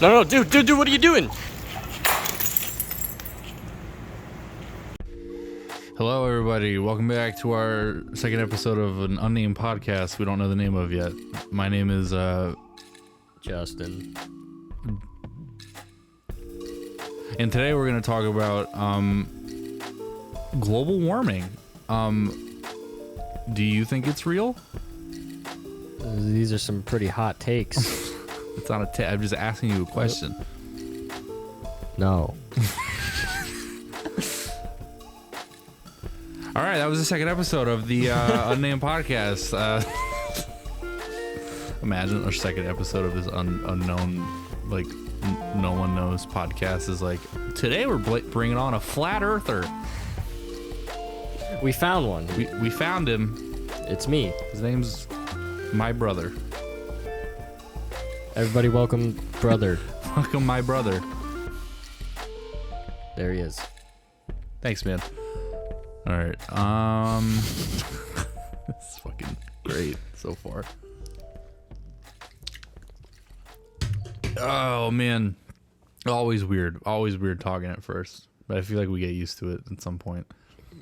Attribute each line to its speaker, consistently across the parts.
Speaker 1: No, dude, what are you doing?
Speaker 2: Hello, everybody. Welcome back to our second episode of an unnamed podcast we don't know the name of yet. My name is,
Speaker 1: Justin.
Speaker 2: and today we're going to talk about, global warming. Do you think it's real?
Speaker 1: These are some pretty hot takes.
Speaker 2: It's not I'm just asking you a question.
Speaker 1: No.
Speaker 2: All right, that was the second episode of the unnamed podcast. Imagine our second episode of this unknown, like, no one knows podcast is like, today we're bringing on a flat earther.
Speaker 1: We found one.
Speaker 2: We found him.
Speaker 1: It's me.
Speaker 2: His name's my brother.
Speaker 1: Everybody welcome brother.
Speaker 2: Welcome, my brother.
Speaker 1: There he is.
Speaker 2: Thanks, man. All right. It's fucking great so far. Oh man, always weird talking at first, but I feel like we get used to it at some point.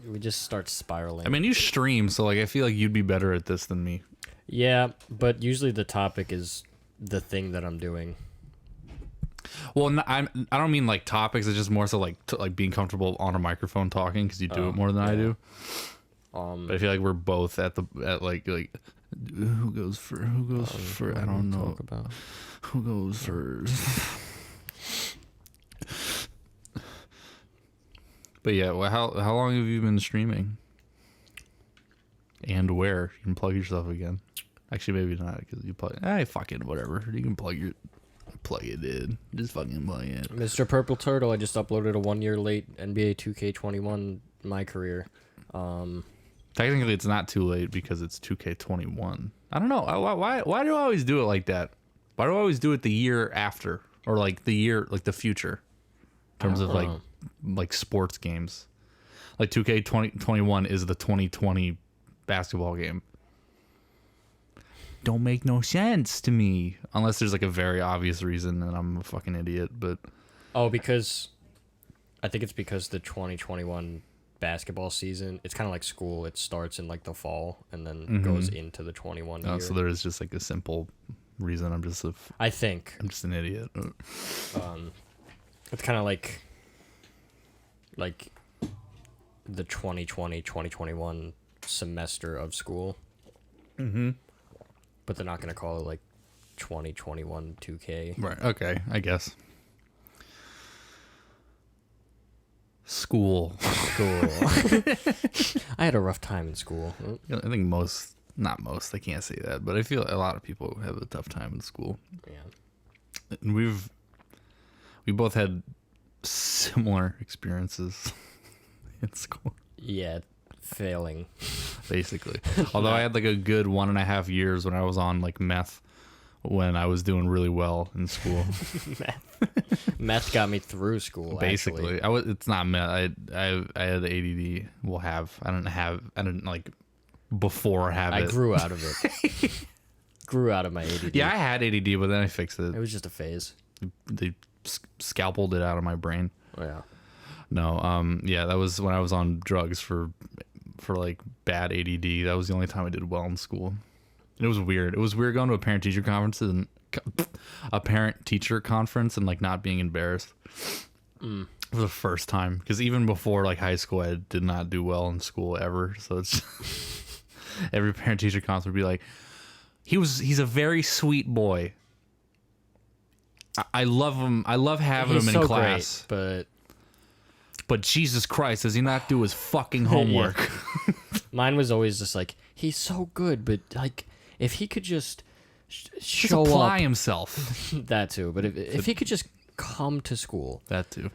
Speaker 1: We just start spiraling.
Speaker 2: I mean, you stream, so like I feel like you'd be better at this than me.
Speaker 1: Yeah, but usually the topic is the thing that I'm doing.
Speaker 2: Well, I don't mean like topics. It's just more so like like being comfortable on a microphone talking because you do it more than I do. But I feel like we're both at like who goes first? I don't know.
Speaker 1: Talk about.
Speaker 2: Who goes first? But yeah, well, how long have you been streaming? And where? You can plug yourself again. Actually, maybe not because you plug. Fucking whatever. You can plug it in. Just fucking plug it.
Speaker 1: Mr. Purple Turtle, I just uploaded a 1 year late NBA 2K21 my career.
Speaker 2: Technically, it's not too late because it's 2K21. I don't know. Why do I always do it like that? Why do I always do it the year after? Or like the year, like the future? In terms of like sports games. Like 2K21 is the 2020 basketball game. Don't make no sense to me. Unless there's like a very obvious reason and I'm a fucking idiot, but...
Speaker 1: Because... I think it's because the 2021 basketball season, it's kind of like school. It starts in like the fall and then goes into the 21 year.
Speaker 2: So there is just like a simple reason. I'm just an idiot.
Speaker 1: It's kind of like the 2020-2021 semester of school. Mm-hmm. But they're not going to call it like 2021 2K.
Speaker 2: Right. Okay. I guess. School.
Speaker 1: I had a rough time in school.
Speaker 2: I think not most, I can't say that, but I feel a lot of people have a tough time in school.
Speaker 1: Yeah.
Speaker 2: And we both had similar experiences in school.
Speaker 1: Yeah, failing.
Speaker 2: Basically. Although I had like a good 1.5 years when I was on like meth when I was doing really well in school.
Speaker 1: Meth got me through school.
Speaker 2: Basically.
Speaker 1: Actually.
Speaker 2: It's not meth. I had ADD. I didn't like before have it.
Speaker 1: I grew out of it. Grew out of my ADD.
Speaker 2: Yeah, I had ADD, but then I fixed it.
Speaker 1: It was just a phase.
Speaker 2: They scalpeled it out of my brain.
Speaker 1: Oh, yeah.
Speaker 2: No, yeah, that was when I was on drugs for like bad ADD. That was the only time I did well in school. And it was weird. It was weird going to a parent-teacher conference and like not being embarrassed. For the first time, because even before like high school, I did not do well in school ever. So it's every parent-teacher conference would be like, he's a very sweet boy. I love him. I love having him in class.
Speaker 1: Great,
Speaker 2: but Jesus Christ, does he not do his fucking homework?
Speaker 1: Mine was always just like, he's so good, but like, if he could just show
Speaker 2: apply himself.
Speaker 1: That too. But if he could just come to school.
Speaker 2: That too.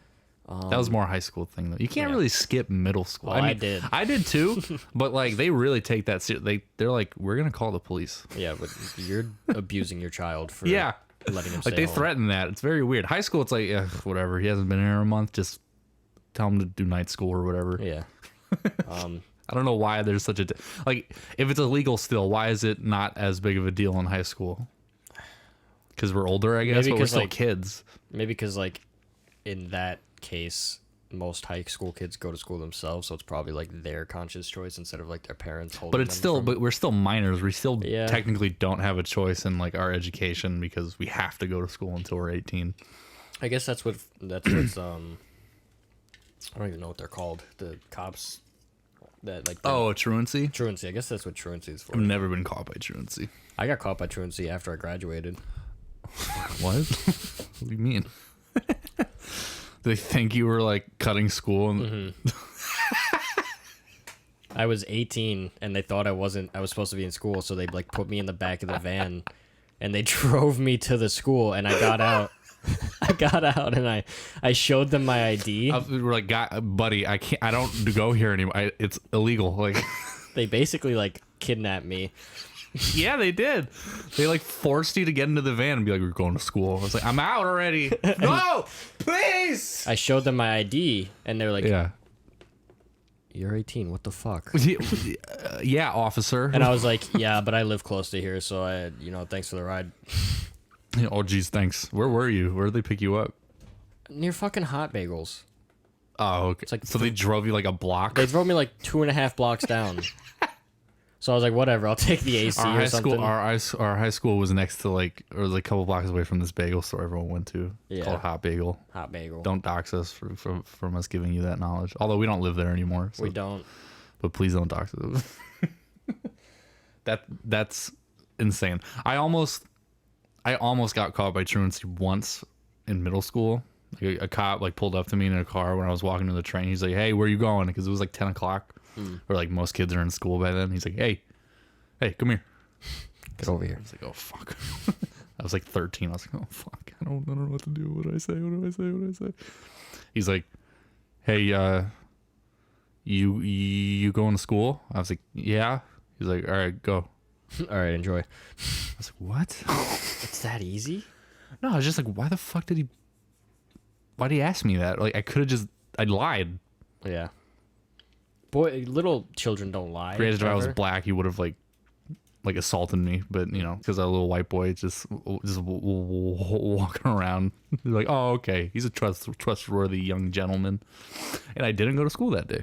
Speaker 2: That was more a high school thing, though. You can't really skip middle school.
Speaker 1: Well, I did.
Speaker 2: I did too, but like they really take that seriously. They're like, we're gonna call the police.
Speaker 1: Yeah, but you're abusing your child for letting him stay
Speaker 2: like they
Speaker 1: home.
Speaker 2: threaten that. It's very weird. High school, it's like whatever. He hasn't been here a month. Just tell him to do night school or whatever.
Speaker 1: Yeah.
Speaker 2: I don't know why there's such a like if it's illegal still. Why is it not as big of a deal in high school? Because we're older, I guess,
Speaker 1: Maybe
Speaker 2: but we're
Speaker 1: 'cause,
Speaker 2: still
Speaker 1: like-
Speaker 2: kids.
Speaker 1: Maybe because like in that case, most high school kids go to school themselves, so it's probably like their conscious choice instead of like their parents holding
Speaker 2: But it's
Speaker 1: them
Speaker 2: still,
Speaker 1: from-
Speaker 2: but we're still minors. We still
Speaker 1: Yeah.
Speaker 2: technically don't have a choice in like our education because we have to go to school until we're 18.
Speaker 1: I guess that's what's I don't even know what they're called. The cops that like
Speaker 2: Oh, a truancy?
Speaker 1: truancy. I guess that's what truancy is for.
Speaker 2: I've never been caught by truancy.
Speaker 1: I got caught by truancy after I graduated.
Speaker 2: What? What do you mean? They think you were like cutting school and
Speaker 1: I was 18 and they thought I was supposed to be in school, so they like put me in the back of the van and they drove me to the school and I got out. I got out and I showed them my ID.
Speaker 2: we're like, buddy, I can't. I don't go here anymore. It's illegal. Like,
Speaker 1: They basically like kidnapped me.
Speaker 2: yeah, they did. They like forced you to get into the van and be like, "We're going to school." I was like, "I'm out already." No, please.
Speaker 1: I showed them my ID and they were like,
Speaker 2: Yeah.
Speaker 1: "You're 18. What the fuck?"
Speaker 2: Yeah, officer.
Speaker 1: And I was like, "Yeah, but I live close to here, so thanks for the ride."
Speaker 2: Oh, geez, thanks. Where were you? Where did they pick you up?
Speaker 1: Near fucking Hot Bagels.
Speaker 2: Oh, okay.
Speaker 1: like
Speaker 2: So they drove you like a block.
Speaker 1: They drove me like 2.5 blocks down. So I was like, whatever, I'll take the AC
Speaker 2: Our
Speaker 1: or
Speaker 2: high
Speaker 1: something.
Speaker 2: school, our high school was next to like, or was like a couple blocks away from this bagel store everyone went to.
Speaker 1: Yeah.
Speaker 2: Called Hot Bagel.
Speaker 1: Hot Bagel.
Speaker 2: Don't dox us from us giving you that knowledge. Although we don't live there anymore. So,
Speaker 1: We don't.
Speaker 2: but please don't dox us. That's insane. I almost got caught by truancy once in middle school. Like a cop like pulled up to me in a car when I was walking to the train. He's like, "Hey, where are you going?" Because it was like 10 o'clock. Or like most kids are in school by then. He's like, hey, come here.
Speaker 1: Get over here.
Speaker 2: I was like, oh fuck. I was like 13. I was like, oh fuck. I don't know what to do. What do I say? What do I say? He's like, hey, you going to school? I was like, yeah. He's like, all right, go.
Speaker 1: All right, enjoy.
Speaker 2: I was like, what?
Speaker 1: It's that easy?
Speaker 2: No, I was just like, why the fuck did he ask me that? Like, I lied.
Speaker 1: Yeah. Boy, little children don't lie.
Speaker 2: Granted, if I was
Speaker 1: ever.
Speaker 2: black, he would have like assaulted me. But you know, because I'm a little white boy, just walking around, like, oh, okay, he's a trustworthy young gentleman. And I didn't go to school that day.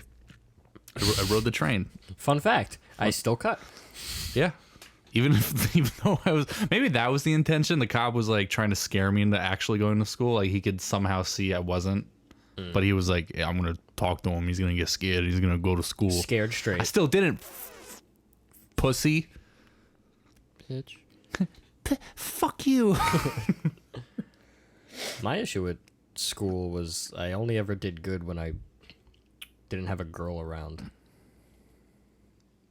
Speaker 2: I rode the train.
Speaker 1: Fun fact, I still cut.
Speaker 2: Yeah. Even though maybe that was the intention. The cop was like trying to scare me into actually going to school. Like he could somehow see I wasn't. But he was like, yeah, I'm going to talk to him. He's going to get scared. He's going to go to school.
Speaker 1: Scared
Speaker 2: I
Speaker 1: straight.
Speaker 2: still didn't. Pussy.
Speaker 1: Bitch.
Speaker 2: Fuck you.
Speaker 1: My issue with school was I only ever did good when I didn't have a girl around.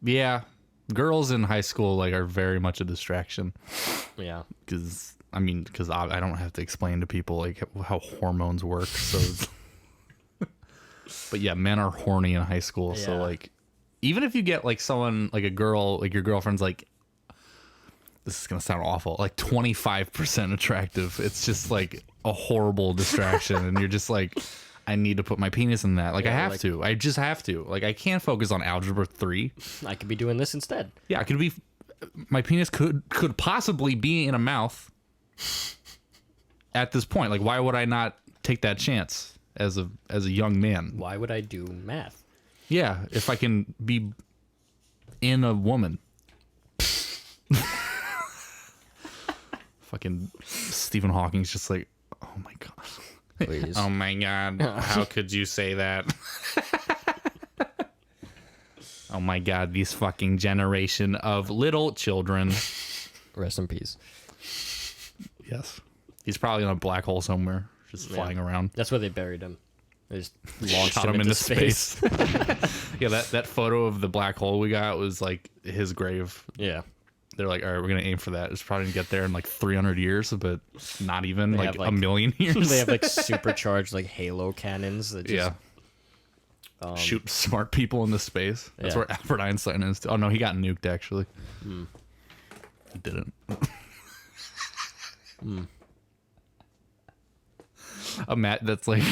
Speaker 2: Yeah. Girls in high school like are very much a distraction.
Speaker 1: Yeah.
Speaker 2: Because I don't have to explain to people like how hormones work. So, but yeah, men are horny in high school. So
Speaker 1: Yeah.
Speaker 2: like, even if you get like someone like a girl, like your girlfriend's like, this is gonna sound awful, like 25% attractive. It's just like a horrible distraction, and you're just like, I need to put my penis in that. Like I
Speaker 1: Yeah,
Speaker 2: have
Speaker 1: like-
Speaker 2: to. I just have to. Like I can't focus on algebra 3.
Speaker 1: I could be doing this instead.
Speaker 2: Yeah, it could be. My penis could possibly be in a mouth at this point. Like, why would I not take that chance as a young man?
Speaker 1: Why would I do math?
Speaker 2: Yeah, if I can be in a woman. Fucking Stephen Hawking's just like, oh my god.
Speaker 1: Please.
Speaker 2: Oh my god, how could you say that? Oh my god, these fucking generation of little children.
Speaker 1: Rest in peace.
Speaker 2: Yes. He's probably in a black hole somewhere, just flying around.
Speaker 1: That's where they buried him. They just launched
Speaker 2: Shot
Speaker 1: him into space.
Speaker 2: Yeah, that photo of the black hole we got was like his grave.
Speaker 1: Yeah.
Speaker 2: They're like, all right, we're gonna aim for that. It's probably gonna get there in like 300 years, but not even like
Speaker 1: have,
Speaker 2: a
Speaker 1: like-
Speaker 2: million years.
Speaker 1: They have like supercharged like halo cannons that just
Speaker 2: yeah. Shoot smart people into space. That's
Speaker 1: Yeah.
Speaker 2: where Albert Einstein is. Oh no, he got nuked actually. He didn't. A mat that's like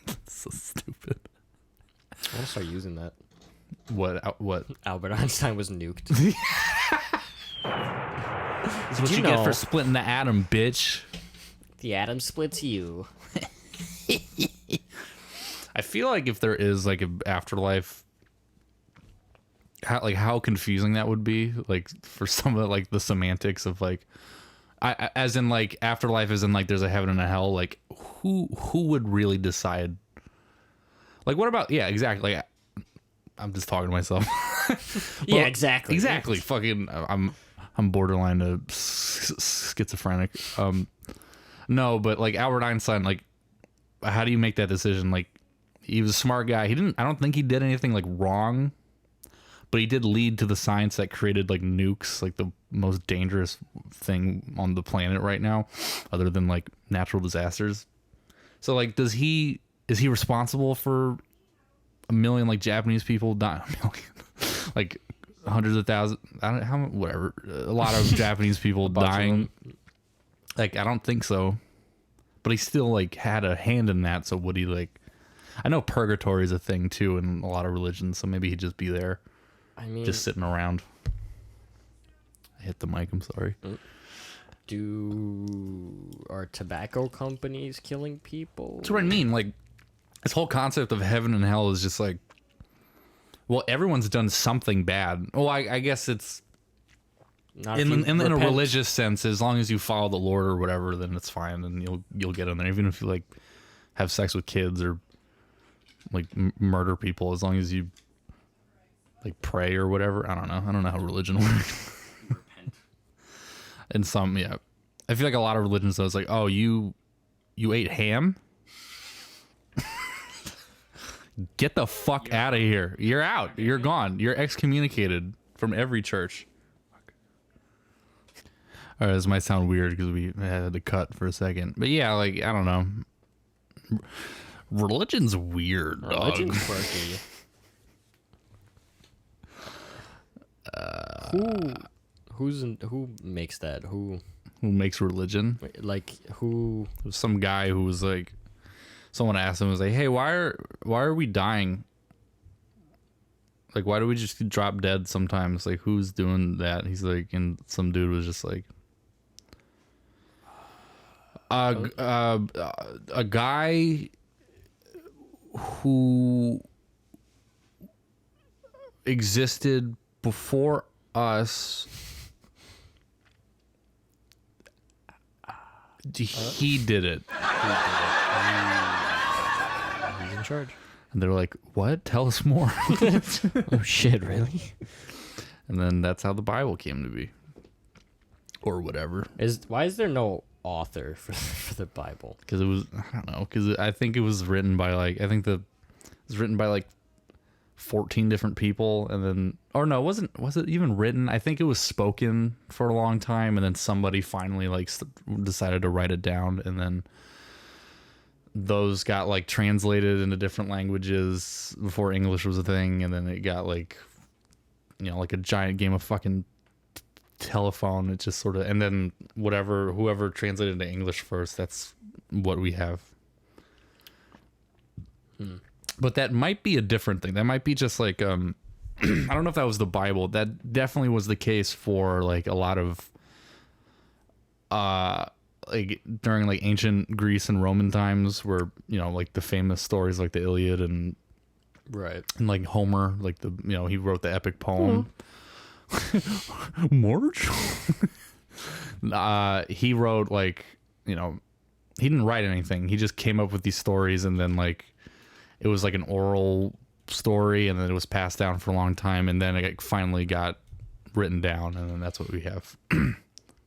Speaker 2: that's so stupid.
Speaker 1: I want to start using that.
Speaker 2: What?
Speaker 1: Albert Einstein was nuked.
Speaker 2: That's what
Speaker 1: you
Speaker 2: you get
Speaker 1: know-
Speaker 2: for splitting the atom, bitch.
Speaker 1: The atom splits you.
Speaker 2: I feel like if there is like an afterlife, how confusing that would be, like for some of like the semantics of like, as in like afterlife, as in like there's a heaven and a hell. Like who would really decide? Like what about exactly. Like, I'm just talking to myself.
Speaker 1: Yeah, exactly.
Speaker 2: Exactly. Fucking, I'm borderline schizophrenic. No, but like Albert Einstein, like, how do you make that decision? Like, he was a smart guy. I don't think he did anything like wrong, but he did lead to the science that created like nukes, like the most dangerous thing on the planet right now, other than like natural disasters. So like, is he responsible for a million like Japanese people dying? A million, like hundreds of thousands. I don't how whatever. A lot of Japanese people dying. Like I don't think so, but he still like had a hand in that. So would he like? I know purgatory is a thing too in a lot of religions, so maybe he'd just be there,
Speaker 1: I mean,
Speaker 2: just sitting around. I hit the mic. I'm sorry.
Speaker 1: Are tobacco companies killing people?
Speaker 2: That's what I mean. Like this whole concept of heaven and hell is just like, well, everyone's done something bad. Well, I guess it's
Speaker 1: Not if you
Speaker 2: in a
Speaker 1: repent.
Speaker 2: religious sense. As long as you follow the Lord or whatever, then it's fine, and you'll get in there. Even if you like have sex with kids or like murder people, as long as you like pray or whatever. I don't know how religion works. And some, yeah, I feel like a lot of religions though, it's like, oh, you ate ham. Get the fuck out of here. You're out. You're gone. You're excommunicated from every church. All right, this might sound weird because we had to cut for a second. But yeah, like, I don't know. Religion's weird, dog.
Speaker 1: Religion's quirky. Who makes that? Who
Speaker 2: Who makes religion?
Speaker 1: who?
Speaker 2: There's some guy who was like, someone asked him, was like, hey, why are we dying? Like, why do we just drop dead sometimes? Like, who's doing that? He's like, and some dude was just like, a guy who existed before us. He did it.
Speaker 1: He's in charge.
Speaker 2: And they're like, what? Tell us more.
Speaker 1: Oh shit! Really?
Speaker 2: And then that's how the Bible came to be. Or whatever.
Speaker 1: Why is there no author for the Bible?
Speaker 2: Because it was, I don't know, because I think it was written by like, it was written by like 14 different people. And then, or no, was it even written? I think it was spoken for a long time. And then somebody finally like decided to write it down. And then those got like translated into different languages before English was a thing. And then it got like, you know, like a giant game of fucking telephone. It just sort of, and then whoever translated to English first, that's what we have. But that might be a different thing. That might be just like I don't know if that was the Bible. That definitely was the case for like a lot of like during like ancient Greece and Roman times, where, you know, like the famous stories like the Iliad and
Speaker 1: Right.
Speaker 2: like Homer, like the, you know, he wrote the epic poem. Marge. He wrote like, you know, he didn't write anything. He just came up with these stories, and then like it was like an oral story, and then it was passed down for a long time, and then it finally got written down, and then that's what we have. It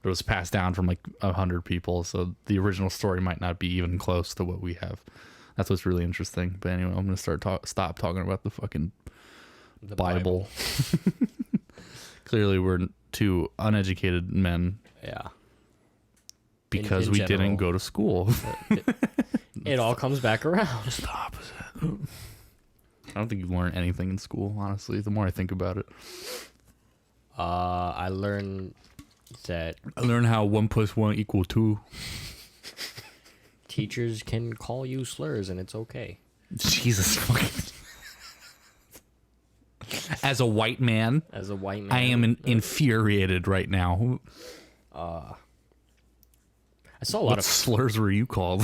Speaker 2: was passed down from like 100 people, so the original story might not be even close to what we have. That's what's really interesting. But anyway, I'm gonna stop talking about the fucking Bible. Clearly, we're two uneducated men
Speaker 1: Yeah.
Speaker 2: because
Speaker 1: in
Speaker 2: we
Speaker 1: general.
Speaker 2: didn't go to school.
Speaker 1: It all comes back around.
Speaker 2: Just the opposite. I don't think you learn anything in school, honestly. The more I think about it,
Speaker 1: I learned that
Speaker 2: I learned how 1 + 1 = 2.
Speaker 1: teachers can call you slurs and it's okay.
Speaker 2: Jesus fucking. As a white man,
Speaker 1: As a white man,
Speaker 2: I am infuriated right now.
Speaker 1: I saw a lot
Speaker 2: What
Speaker 1: of.
Speaker 2: slurs were you called?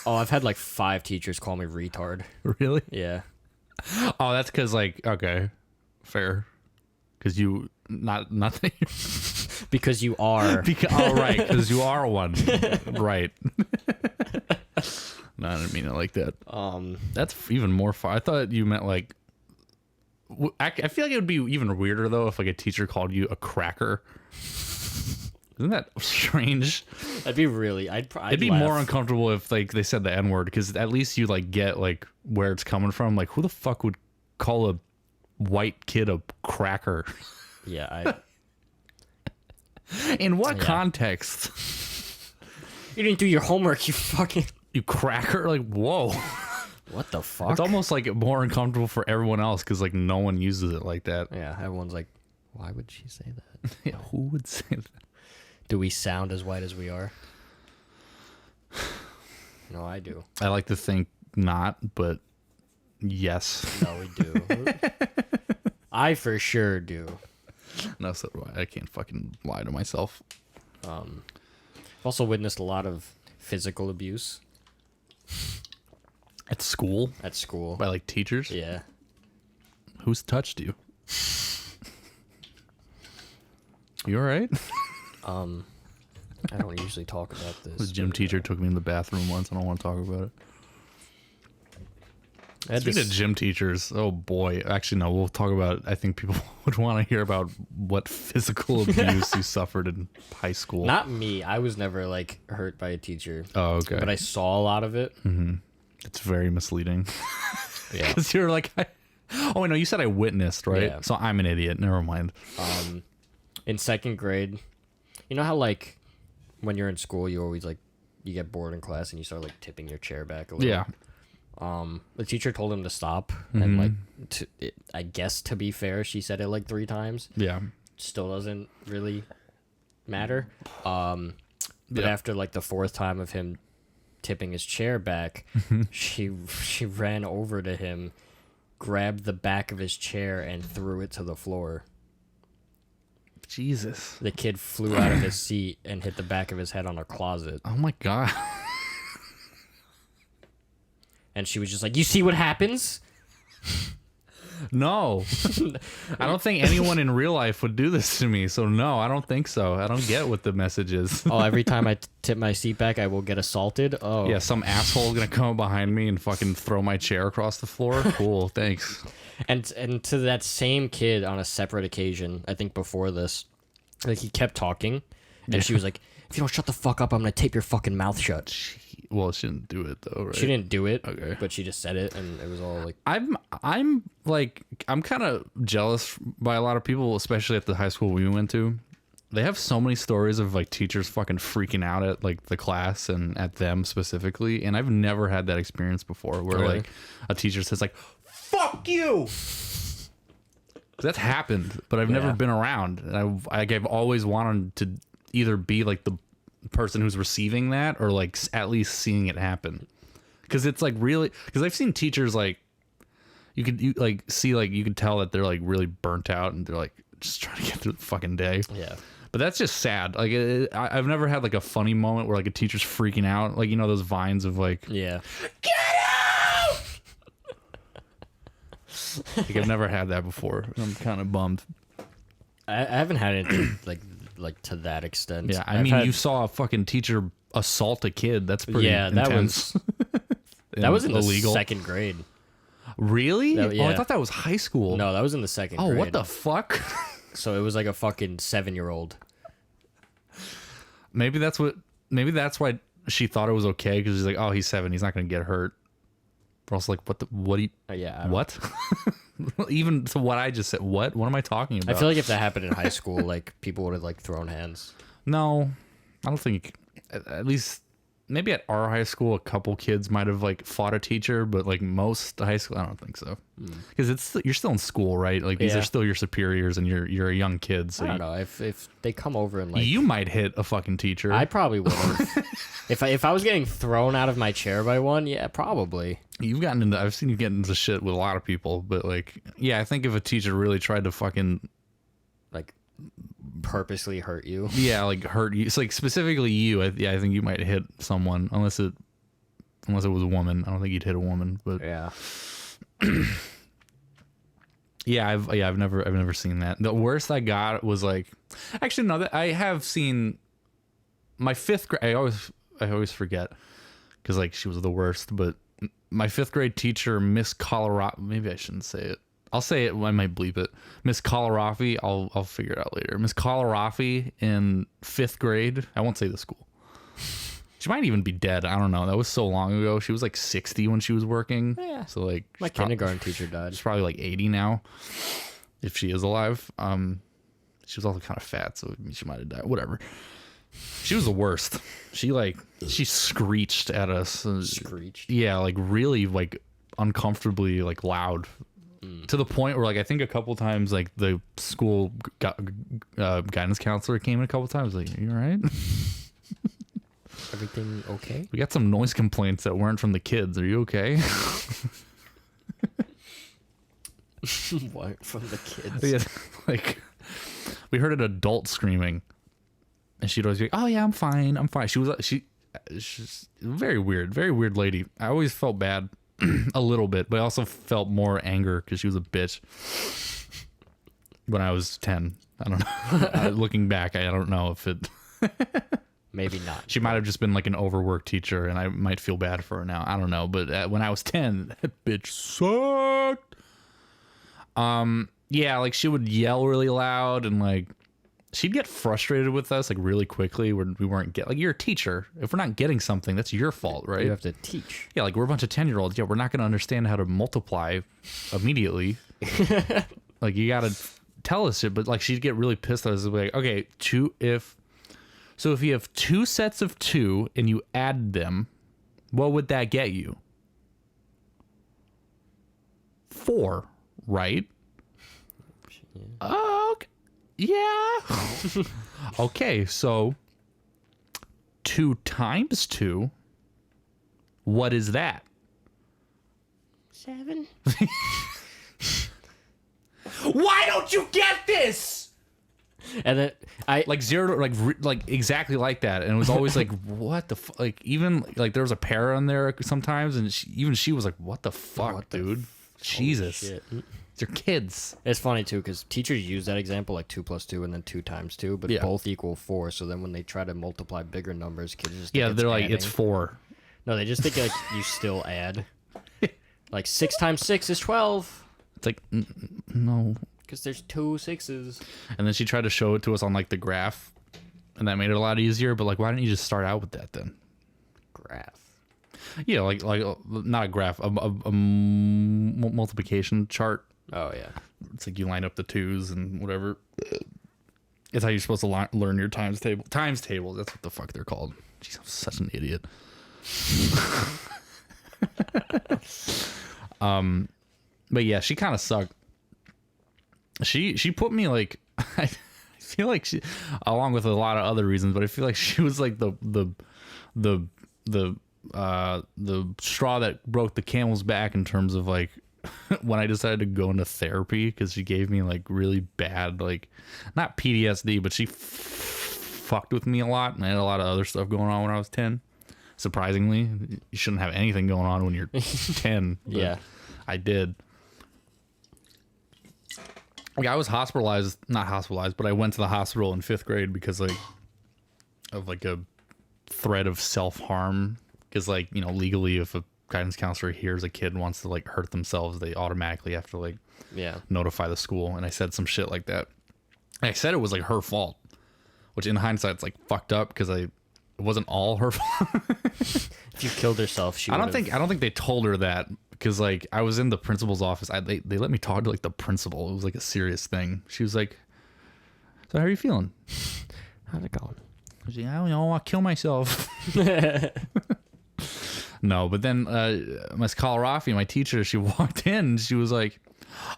Speaker 1: Oh, I've had like 5 teachers call me retard.
Speaker 2: Really?
Speaker 1: Yeah.
Speaker 2: Oh, that's because like okay, fair. Because you nothing.
Speaker 1: Because you are.
Speaker 2: Oh right, because you are one. Right. No, I didn't mean it like that. That's even more fun. I thought you meant like. I feel like it would be even weirder though if like a teacher called you a cracker. Isn't that strange?
Speaker 1: That'd be really. I'd
Speaker 2: It'd be
Speaker 1: laugh.
Speaker 2: more uncomfortable if like they said the N word because at least you like get like where it's coming from. Like who the fuck would call a white kid a cracker?
Speaker 1: Yeah.
Speaker 2: In what
Speaker 1: Yeah.
Speaker 2: context?
Speaker 1: You didn't do your homework. You fucking.
Speaker 2: You cracker? Like whoa.
Speaker 1: What the fuck?
Speaker 2: It's almost like more uncomfortable for everyone else because like no one uses it like that.
Speaker 1: Yeah. Everyone's like, why would she say that?
Speaker 2: Yeah, who would say that?
Speaker 1: Do we sound as white as we are? No, I do.
Speaker 2: I like to think not, but yes.
Speaker 1: No, we do. I for sure do.
Speaker 2: No, so do I can't fucking lie to myself.
Speaker 1: I've also witnessed a lot of physical abuse
Speaker 2: At school
Speaker 1: at school.
Speaker 2: by like teachers.
Speaker 1: Yeah.
Speaker 2: Who's touched you? You all right?
Speaker 1: I don't usually talk about
Speaker 2: The
Speaker 1: this.
Speaker 2: gym
Speaker 1: but,
Speaker 2: teacher took me in the bathroom once. I don't want to talk about it.
Speaker 1: I had
Speaker 2: Speaking
Speaker 1: this-
Speaker 2: of gym teachers, oh boy. Actually, no, we'll talk about, I think people would want to hear about what physical abuse you suffered in high school.
Speaker 1: not me. I was never like hurt by a teacher,
Speaker 2: Oh, okay.
Speaker 1: but I saw a lot of it.
Speaker 2: It's very misleading.
Speaker 1: Yeah.
Speaker 2: Because you're like, oh, no, you said I witnessed, right?
Speaker 1: Yeah.
Speaker 2: So I'm an idiot. Never mind.
Speaker 1: In 2nd grade, you know how like when you're in school, you always like you get bored in class and you start like tipping your chair back a little.
Speaker 2: Yeah.
Speaker 1: The teacher told him to stop, and like I guess to be fair, she said it like 3 times.
Speaker 2: Yeah.
Speaker 1: Still doesn't really matter. But
Speaker 2: Yeah.
Speaker 1: after like the 4th time of him tipping his chair back, she ran over to him, grabbed the back of his chair, and threw it to the floor.
Speaker 2: Jesus.
Speaker 1: The kid flew out of his seat and hit the back of his head on a closet.
Speaker 2: Oh my God.
Speaker 1: And she was just like, "You see what happens?"
Speaker 2: No. I don't think anyone in real life would do this to me. So no, I don't think so. I don't get what the message is.
Speaker 1: Oh, every time I tip my seat back, I will get assaulted. Oh,
Speaker 2: Yeah, some asshole gonna come up behind me and fucking throw my chair across the floor. Cool, thanks.
Speaker 1: And to that same kid on a separate occasion, I think before this, like he kept talking, and she was like, "If you don't shut the fuck up, I'm gonna tape your fucking mouth shut."
Speaker 2: Well, she didn't do it though, right?
Speaker 1: She didn't do it,
Speaker 2: Okay.
Speaker 1: but she just said it, and it was all like,
Speaker 2: I'm kind of jealous by a lot of people, especially at the high school we went to. They have so many stories of like teachers fucking freaking out at like the class and at them specifically, and I've never had that experience before where
Speaker 1: Really?
Speaker 2: like a teacher says like "fuck you." That's happened, but I've never
Speaker 1: Yeah.
Speaker 2: been around, and I've always wanted to either be like the person who's receiving that or like at least seeing it happen, because it's like really, because I've seen teachers like you could tell that they're like really burnt out and they're like just trying to get through the fucking day.
Speaker 1: yeah,
Speaker 2: But that's just sad. Like I've never had like a funny moment where like a teacher's freaking out, like you know those vines of like
Speaker 1: yeah.
Speaker 2: like I've never had that before. I'm kind of bummed.
Speaker 1: I haven't had it like to that extent.
Speaker 2: Yeah, I
Speaker 1: I've
Speaker 2: mean
Speaker 1: had-
Speaker 2: you saw a fucking teacher assault a kid. That's pretty
Speaker 1: Yeah, that
Speaker 2: intense.
Speaker 1: that was in
Speaker 2: illegal.
Speaker 1: the 2nd grade.
Speaker 2: Really?
Speaker 1: That-
Speaker 2: Oh, I
Speaker 1: yeah.
Speaker 2: thought that was high school.
Speaker 1: No, that was in the 2nd
Speaker 2: Oh,
Speaker 1: grade.
Speaker 2: what the fuck?
Speaker 1: So it was like a fucking 7-year-old.
Speaker 2: Maybe that's why she thought it was okay, because she's like, oh, he's 7, he's not gonna get hurt. But I was like, what do you
Speaker 1: Yeah. I don't-
Speaker 2: what? Even to what I just said, what am I talking
Speaker 1: I
Speaker 2: about?
Speaker 1: feel like if that happened in high school, like people would have like thrown hands.
Speaker 2: No, I don't think. At least maybe at our high school, a couple kids might have like fought a teacher, but like most high school, I don't think so. Because you're still in school, right? Like these
Speaker 1: Yeah.
Speaker 2: are still your superiors, and you're a young kid, so
Speaker 1: I don't know if they come over and like
Speaker 2: you might hit a fucking teacher.
Speaker 1: I probably would have. if I was getting thrown out of my chair by one, yeah, probably.
Speaker 2: I've seen you get into shit with a lot of people, but like, yeah, I think if a teacher really tried to fucking
Speaker 1: Like purposely hurt you.
Speaker 2: Yeah, like hurt you. It's like specifically you. I think you might hit someone unless it was a woman. I don't think you'd hit a woman, but
Speaker 1: Yeah.
Speaker 2: I've never seen that. The worst I got was like, actually no, that I have seen my 5th grade. I always forget because like she was the worst, but my 5th grade teacher, Miss Colorado. Maybe I shouldn't say it. I'll say it. I might bleep it. Miss Colarafi. I'll figure it out later. Miss Colarafi in 5th grade. I won't say the school. She might even be dead. I don't know. That was so long ago. She was like 60 when she was working.
Speaker 1: Yeah.
Speaker 2: So like
Speaker 1: My kindergarten teacher died.
Speaker 2: she's probably like 80 now, if she is alive. She was also kind of fat, so she might have died. Whatever. She was the worst. She screeched at us.
Speaker 1: Screeched.
Speaker 2: Yeah, like really like uncomfortably like loud. To the point where like I think a couple times like the school guidance counselor came in a couple times like, are you all right?
Speaker 1: Everything okay?
Speaker 2: We got some noise complaints that weren't from the kids. Are you okay?
Speaker 1: What from the kids?
Speaker 2: Yeah, like we heard an adult screaming, and she'd always be like, "Oh yeah, I'm fine. She's very weird lady. I always felt bad a little bit, but I also felt more anger because she was a bitch when I was 10. I don't know. Looking back, I don't know if it.
Speaker 1: Maybe not.
Speaker 2: She might have just been like an overworked teacher, and I might feel bad for her now. I don't know, but when I was 10, that bitch sucked. Yeah, like she would yell really loud, and like she'd get frustrated with us like really quickly when we weren't like you're a teacher. If we're not getting something, that's your fault, right?
Speaker 1: You have to teach.
Speaker 2: Yeah, like we're a bunch of 10-year-olds. Yeah, we're not going to understand how to multiply immediately. Like you got to tell us it, but like she'd get really pissed at us. Like, okay, if you have 2 sets of 2 and you add them, what would that get you? 4, right? Okay. Yeah. Okay, so 2 times 2, what is that?
Speaker 1: 7.
Speaker 2: Why don't you get this?
Speaker 1: And then I
Speaker 2: Like 0 to like exactly like that, and it was always like what the like even like there was a pair on there sometimes, and she was like, what the fuck,
Speaker 1: What the
Speaker 2: dude? Jesus,
Speaker 1: shit.
Speaker 2: they're kids.
Speaker 1: It's funny too because teachers use that example like 2 + 2 and then 2 times 2, but
Speaker 2: Yeah.
Speaker 1: both equal 4. So then when they try to multiply bigger numbers, kids just think
Speaker 2: Yeah,
Speaker 1: it's
Speaker 2: they're like
Speaker 1: adding.
Speaker 2: it's 4.
Speaker 1: No, they just think like you still add. Like 6 times 6 is 12
Speaker 2: It's like no.
Speaker 1: because there's 2 6s.
Speaker 2: And then she tried to show it to us on like the graph, and that made it a lot easier. But like, why didn't you just start out with that then?
Speaker 1: Graph.
Speaker 2: Yeah, like not a graph, a multiplication chart.
Speaker 1: Oh yeah.
Speaker 2: It's like you line up the 2s and whatever. It's how you're supposed to learn your times table. Times tables. That's what the fuck they're called. Jeez, I'm such an idiot. But yeah, she kind of sucked. She put me like I feel like she, along with a lot of other reasons, but I feel like she was like the straw that broke the camel's back in terms of like when I decided to go into therapy, because she gave me like really bad, like not PTSD, but she fucked with me a lot, and I had a lot of other stuff going on when I was 10. Surprisingly, you shouldn't have anything going on when you're 10. But
Speaker 1: Yeah.
Speaker 2: I did. Like I was not hospitalized, but I went to the hospital in 5th grade because like of like a threat of self-harm. Because like, you know, legally if a guidance counselor hears a kid wants to like hurt themselves, they automatically have to like
Speaker 1: Yeah.
Speaker 2: notify the school. And I said some shit like that. And I said it was like her fault, which in hindsight it's like fucked up because it wasn't all her fault.
Speaker 1: If you killed herself, she.
Speaker 2: I don't think they told her that, because like I was in the principal's office. They let me talk to like the principal. It was like a serious thing. She was like, "So how are you feeling?"
Speaker 1: How's it going?
Speaker 2: I was like, "I don't know. I'll kill myself." No, but then Miss Colarafi, my teacher, she walked in and she was like,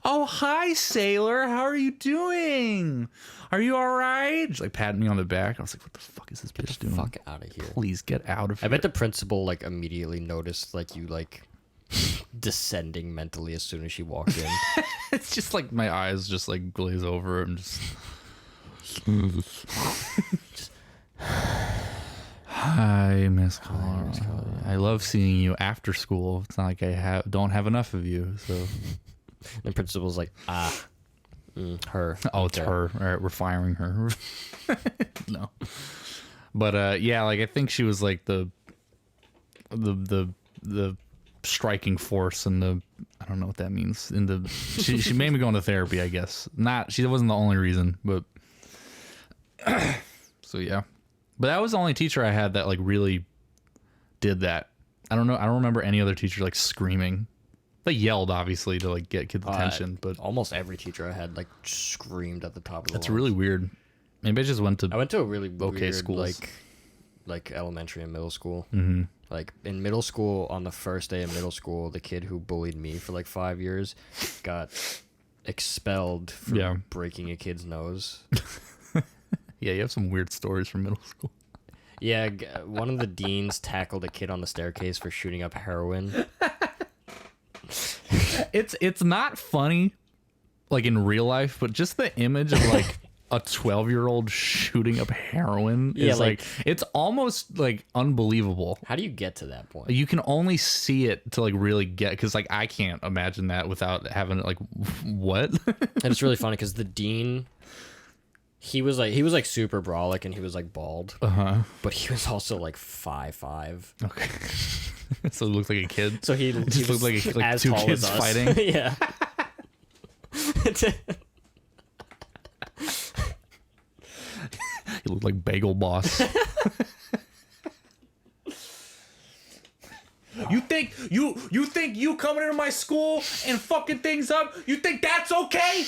Speaker 2: "Oh, hi, sailor. How are you doing? Are you all right?" She's like patting me on the back. I was like, "What the fuck is this bitch doing?
Speaker 1: Fuck out of here.
Speaker 2: Please get out of here."
Speaker 1: I bet the principal like immediately noticed like you like descending mentally as soon as she walked in.
Speaker 2: It's just like my eyes just like glaze over and just Hi, Miss Clara. I love seeing you after school. It's not like I don't have enough of you. So,
Speaker 1: The principal's like, her.
Speaker 2: oh, it's her. All right, we're firing her. No, but yeah, like I think she was like the striking force and the I don't know what that means. In the she made me go into therapy. I guess she wasn't the only reason, but so yeah. But that was the only teacher I had that like really did that. I don't know. I don't remember any other teacher like screaming. They yelled obviously to like get kids' attention, but
Speaker 1: Almost every teacher I had like screamed at the top of the
Speaker 2: that's
Speaker 1: lungs.
Speaker 2: really weird. Maybe I just went to
Speaker 1: I went to a really weird,
Speaker 2: schools.
Speaker 1: like elementary and middle school.
Speaker 2: Mm-hmm.
Speaker 1: Like in middle school, on the first day of middle school, the kid who bullied me for like 5 years got expelled for breaking a kid's nose.
Speaker 2: Yeah, you have some weird stories from middle school.
Speaker 1: Yeah, one of the deans tackled a kid on the staircase for shooting up heroin.
Speaker 2: It's not funny, like in real life, but just the image of like a 12-year-old shooting up heroin is like it's almost like unbelievable.
Speaker 1: How do you get to that point?
Speaker 2: You can only see it to like really get, because like I can't imagine that without having like what.
Speaker 1: And it's really funny because the dean, he was like super brolic and he was like bald, but he was also like 5'5".
Speaker 2: Okay. So it looks like a kid.
Speaker 1: So he
Speaker 2: just looked like
Speaker 1: as
Speaker 2: two
Speaker 1: tall
Speaker 2: kids
Speaker 1: as us.
Speaker 2: fighting.
Speaker 1: Yeah.
Speaker 2: He looked like Bagel Boss. You think you coming into my school and fucking things up? You think that's okay?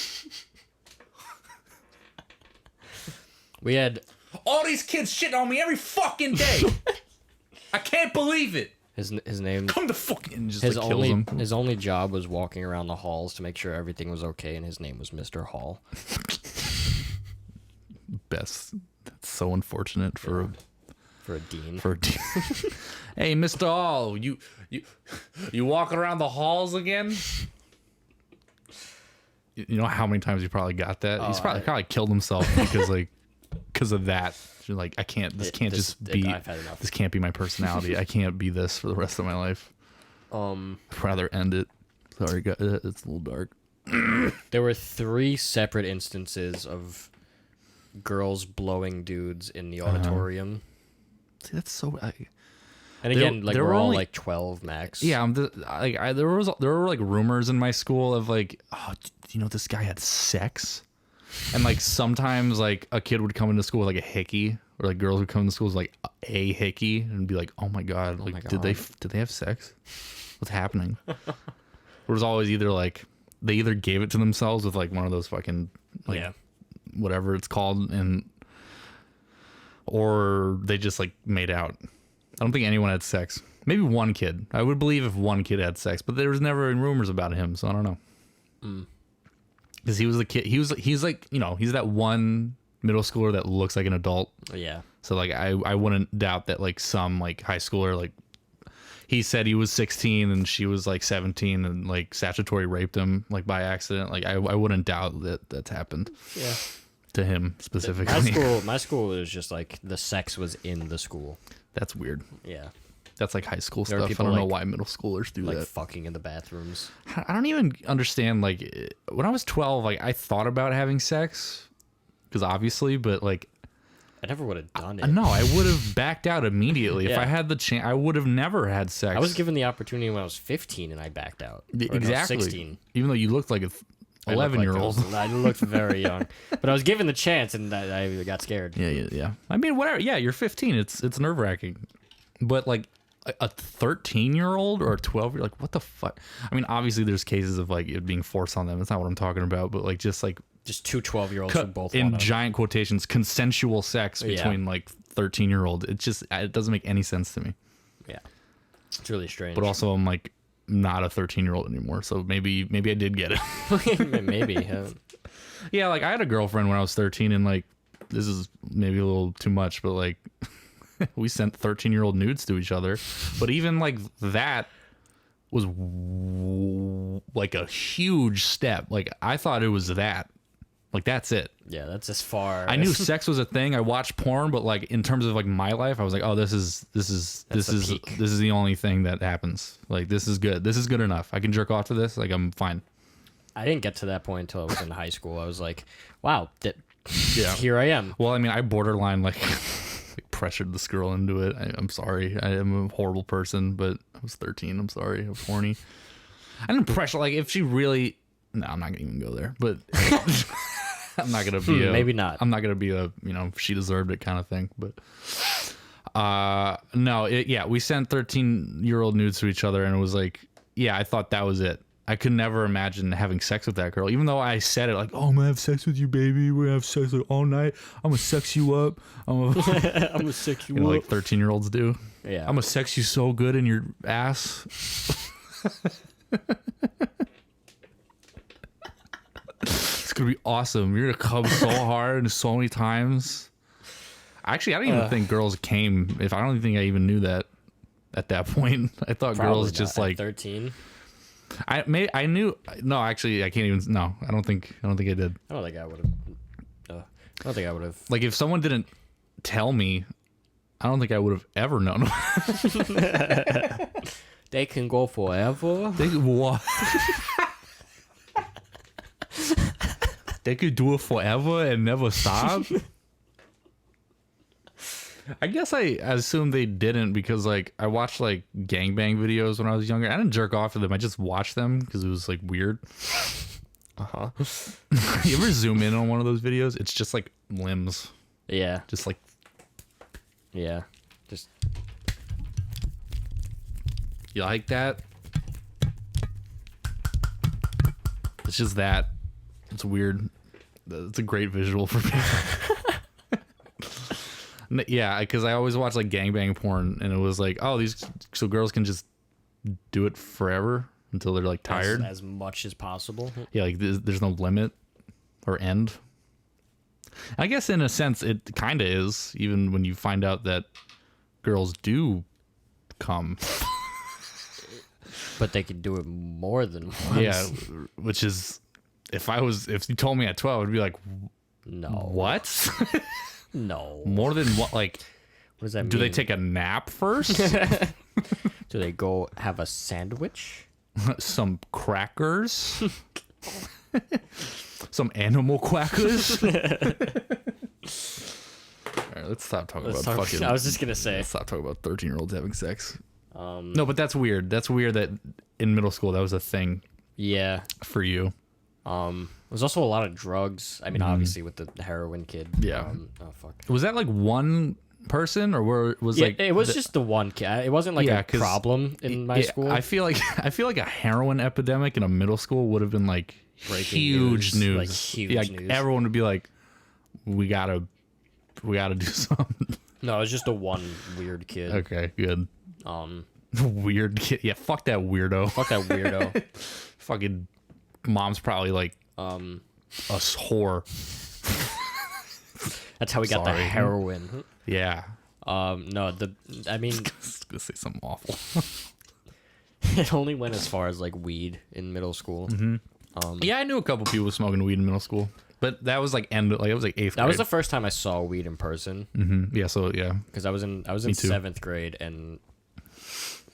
Speaker 1: We had
Speaker 2: All these kids shitting on me every fucking day. I can't believe it.
Speaker 1: his name.
Speaker 2: Come to fucking just
Speaker 1: His
Speaker 2: like kills him.
Speaker 1: his only job was walking around the halls to make sure everything was okay, and his name was Mr. Hall.
Speaker 2: Best. That's so unfortunate for a
Speaker 1: Dean.
Speaker 2: Hey, Mr. Hall, you walking around the halls again? You know how many times he probably got that? He's probably killed himself because of that. You're like, I can't. This can't just be.
Speaker 1: I've had enough.
Speaker 2: This can't be my personality. I can't be this for the rest of my life. I'd rather end it. Sorry, guys, it's a little dark.
Speaker 1: There were 3 separate instances of girls blowing dudes in the auditorium.
Speaker 2: See, that's so.
Speaker 1: And again, like
Speaker 2: there
Speaker 1: we're
Speaker 2: were
Speaker 1: all
Speaker 2: only-
Speaker 1: like 12 max.
Speaker 2: Yeah, there were like rumors in my school of like, oh, you know, this guy had sex, and like sometimes like a kid would come into school with like a hickey, or like girls would come into school with like a hickey and be like, oh my god, like did they have sex? What's happening? It was always either like they either gave it to themselves with like one of those fucking like whatever it's called, or they just like made out. I don't think anyone had sex. Maybe one kid. I would believe if one kid had sex, but there was never any rumors about him, so I don't know. Because he was the kid. He's like, you know, he's that one middle schooler that looks like an adult.
Speaker 1: Yeah.
Speaker 2: So like I wouldn't doubt that like some like high schooler, like he said he was 16 and she was like 17 and like statutory raped him like by accident. Like I wouldn't doubt that that's happened.
Speaker 1: Yeah.
Speaker 2: To him specifically.
Speaker 1: My school was just like the sex was in the school.
Speaker 2: That's weird.
Speaker 1: Yeah.
Speaker 2: That's like high school
Speaker 1: There are
Speaker 2: stuff. I
Speaker 1: people,
Speaker 2: don't know
Speaker 1: like-
Speaker 2: why middle schoolers do
Speaker 1: Like
Speaker 2: that.
Speaker 1: fucking in the bathrooms.
Speaker 2: I don't even understand. Like when I was 12, like I thought about having sex, because obviously, but like
Speaker 1: I never would have done it.
Speaker 2: no, I would have backed out immediately if
Speaker 1: Yeah.
Speaker 2: I had the chance. I would have never had sex.
Speaker 1: I was given the opportunity when I was 15 and I backed out. Or no,
Speaker 2: exactly
Speaker 1: 16.
Speaker 2: Even though you looked like a
Speaker 1: I looked
Speaker 2: 11-year-old.
Speaker 1: I looked very young, but I was given the chance and I got scared.
Speaker 2: Yeah. I mean, whatever. Yeah, you're 15. It's nerve wracking, but like a 13-year-old or a 12, you're like, what the fuck? I mean, obviously there's cases of like it being forced on them. That's not what I'm talking about. But like just like
Speaker 1: Just 2 12-year-olds who both
Speaker 2: in
Speaker 1: wanna-
Speaker 2: giant quotations, consensual sex between like 13-year-old. It doesn't make any sense to me.
Speaker 1: Yeah, it's really strange.
Speaker 2: But also, I'm like not a 13-year-old anymore, so maybe I did get it.
Speaker 1: maybe.
Speaker 2: Yeah, like I had a girlfriend when I was 13, and like this is maybe a little too much, but like we sent 13-year-old nudes to each other. But even like that was like a huge step. Like I thought it was that. Like that's it.
Speaker 1: Yeah, that's as far.
Speaker 2: I knew sex was a thing. I watched porn, but like in terms of like my life, I was like, oh, this is
Speaker 1: peak.
Speaker 2: the only thing that happens. Like this is good. This is good enough. I can jerk off to this. Like I'm fine.
Speaker 1: I didn't get to that point until I was in high school. I was like, wow,
Speaker 2: Yeah.
Speaker 1: here I am.
Speaker 2: Well, I mean, I borderline like, like pressured this girl into it. I'm sorry. I am a horrible person, but I was 13. I'm sorry. I was horny. I didn't pressure. Like if she really, no, I'm not gonna even go there. But I'm not gonna be
Speaker 1: maybe not.
Speaker 2: I'm not gonna be a she deserved it kind of thing. But no, yeah, we sent 13-year-old nudes to each other, and it was like, yeah, I thought that was it. I could never imagine having sex with that girl, even though I said it like, "Oh, I'm gonna have sex with you, baby. We're gonna have sex like all night. I'm gonna sex you up. I'm
Speaker 1: gonna sex you up."
Speaker 2: Like 13-year-olds do.
Speaker 1: Yeah.
Speaker 2: I'm gonna sex you so good in your ass. It's gonna be awesome. You're gonna come so hard and so many times. Actually, I don't even think girls came. I don't think I even knew that at that point. I thought girls just like
Speaker 1: 13.
Speaker 2: I knew. No, actually, I can't even. No, I don't think I did.
Speaker 1: I don't think I would have. I don't think I would have.
Speaker 2: Like if someone didn't tell me, I don't think I would have ever known.
Speaker 1: They can go forever.
Speaker 2: What? They could do it forever and never stop. I guess I assumed they didn't because like I watched like gangbang videos when I was younger. I didn't jerk off to them. I just watched them because it was like weird. You ever zoom in on one of those videos? It's just like limbs.
Speaker 1: Yeah.
Speaker 2: Just like.
Speaker 1: Yeah. Just.
Speaker 2: You like that? It's just that. It's weird. It's a great visual for me. Yeah, because I always watch like gangbang porn, and it was like, oh, so girls can just do it forever until they're like tired,
Speaker 1: as much as possible.
Speaker 2: Yeah, like there's no limit or end. I guess in a sense it kind of is, even when you find out that girls do come.
Speaker 1: But they could do it more than once.
Speaker 2: Yeah, which is if you told me at 12, I'd be like,
Speaker 1: no,
Speaker 2: what?
Speaker 1: No.
Speaker 2: More than what? Like,
Speaker 1: what does that mean?
Speaker 2: Do they take a nap first?
Speaker 1: Do they go have a sandwich?
Speaker 2: Some crackers? Some animal quackers? All right, let's stop talking about fucking.
Speaker 1: I was just gonna say.
Speaker 2: Let's stop talking about 13-year-olds having sex. No, but that's weird. That's weird that in middle school that was a thing.
Speaker 1: Yeah.
Speaker 2: For you.
Speaker 1: There's also a lot of drugs. I mean, obviously with the heroin kid.
Speaker 2: Yeah.
Speaker 1: Oh fuck.
Speaker 2: Was that like one person or was like?
Speaker 1: It was just the one kid. It wasn't like a problem in my school.
Speaker 2: I feel like a heroin epidemic in a middle school would have been like huge news.
Speaker 1: Like huge news.
Speaker 2: Everyone would be like, we gotta do something.
Speaker 1: No, it was just a one weird kid.
Speaker 2: Okay, good. Weird kid. Yeah, fuck that weirdo.
Speaker 1: Fuck that weirdo.
Speaker 2: Fucking mom's probably like a whore.
Speaker 1: That's how we got the heroin.
Speaker 2: Yeah.
Speaker 1: I mean,
Speaker 2: I was gonna say something awful.
Speaker 1: It only went as far as like weed in middle school.
Speaker 2: Yeah, I knew a couple people smoking weed in middle school, but that was like it was like 8th grade.
Speaker 1: That was the first time I saw weed in person.
Speaker 2: Yeah, so yeah,
Speaker 1: because I was in 7th grade, and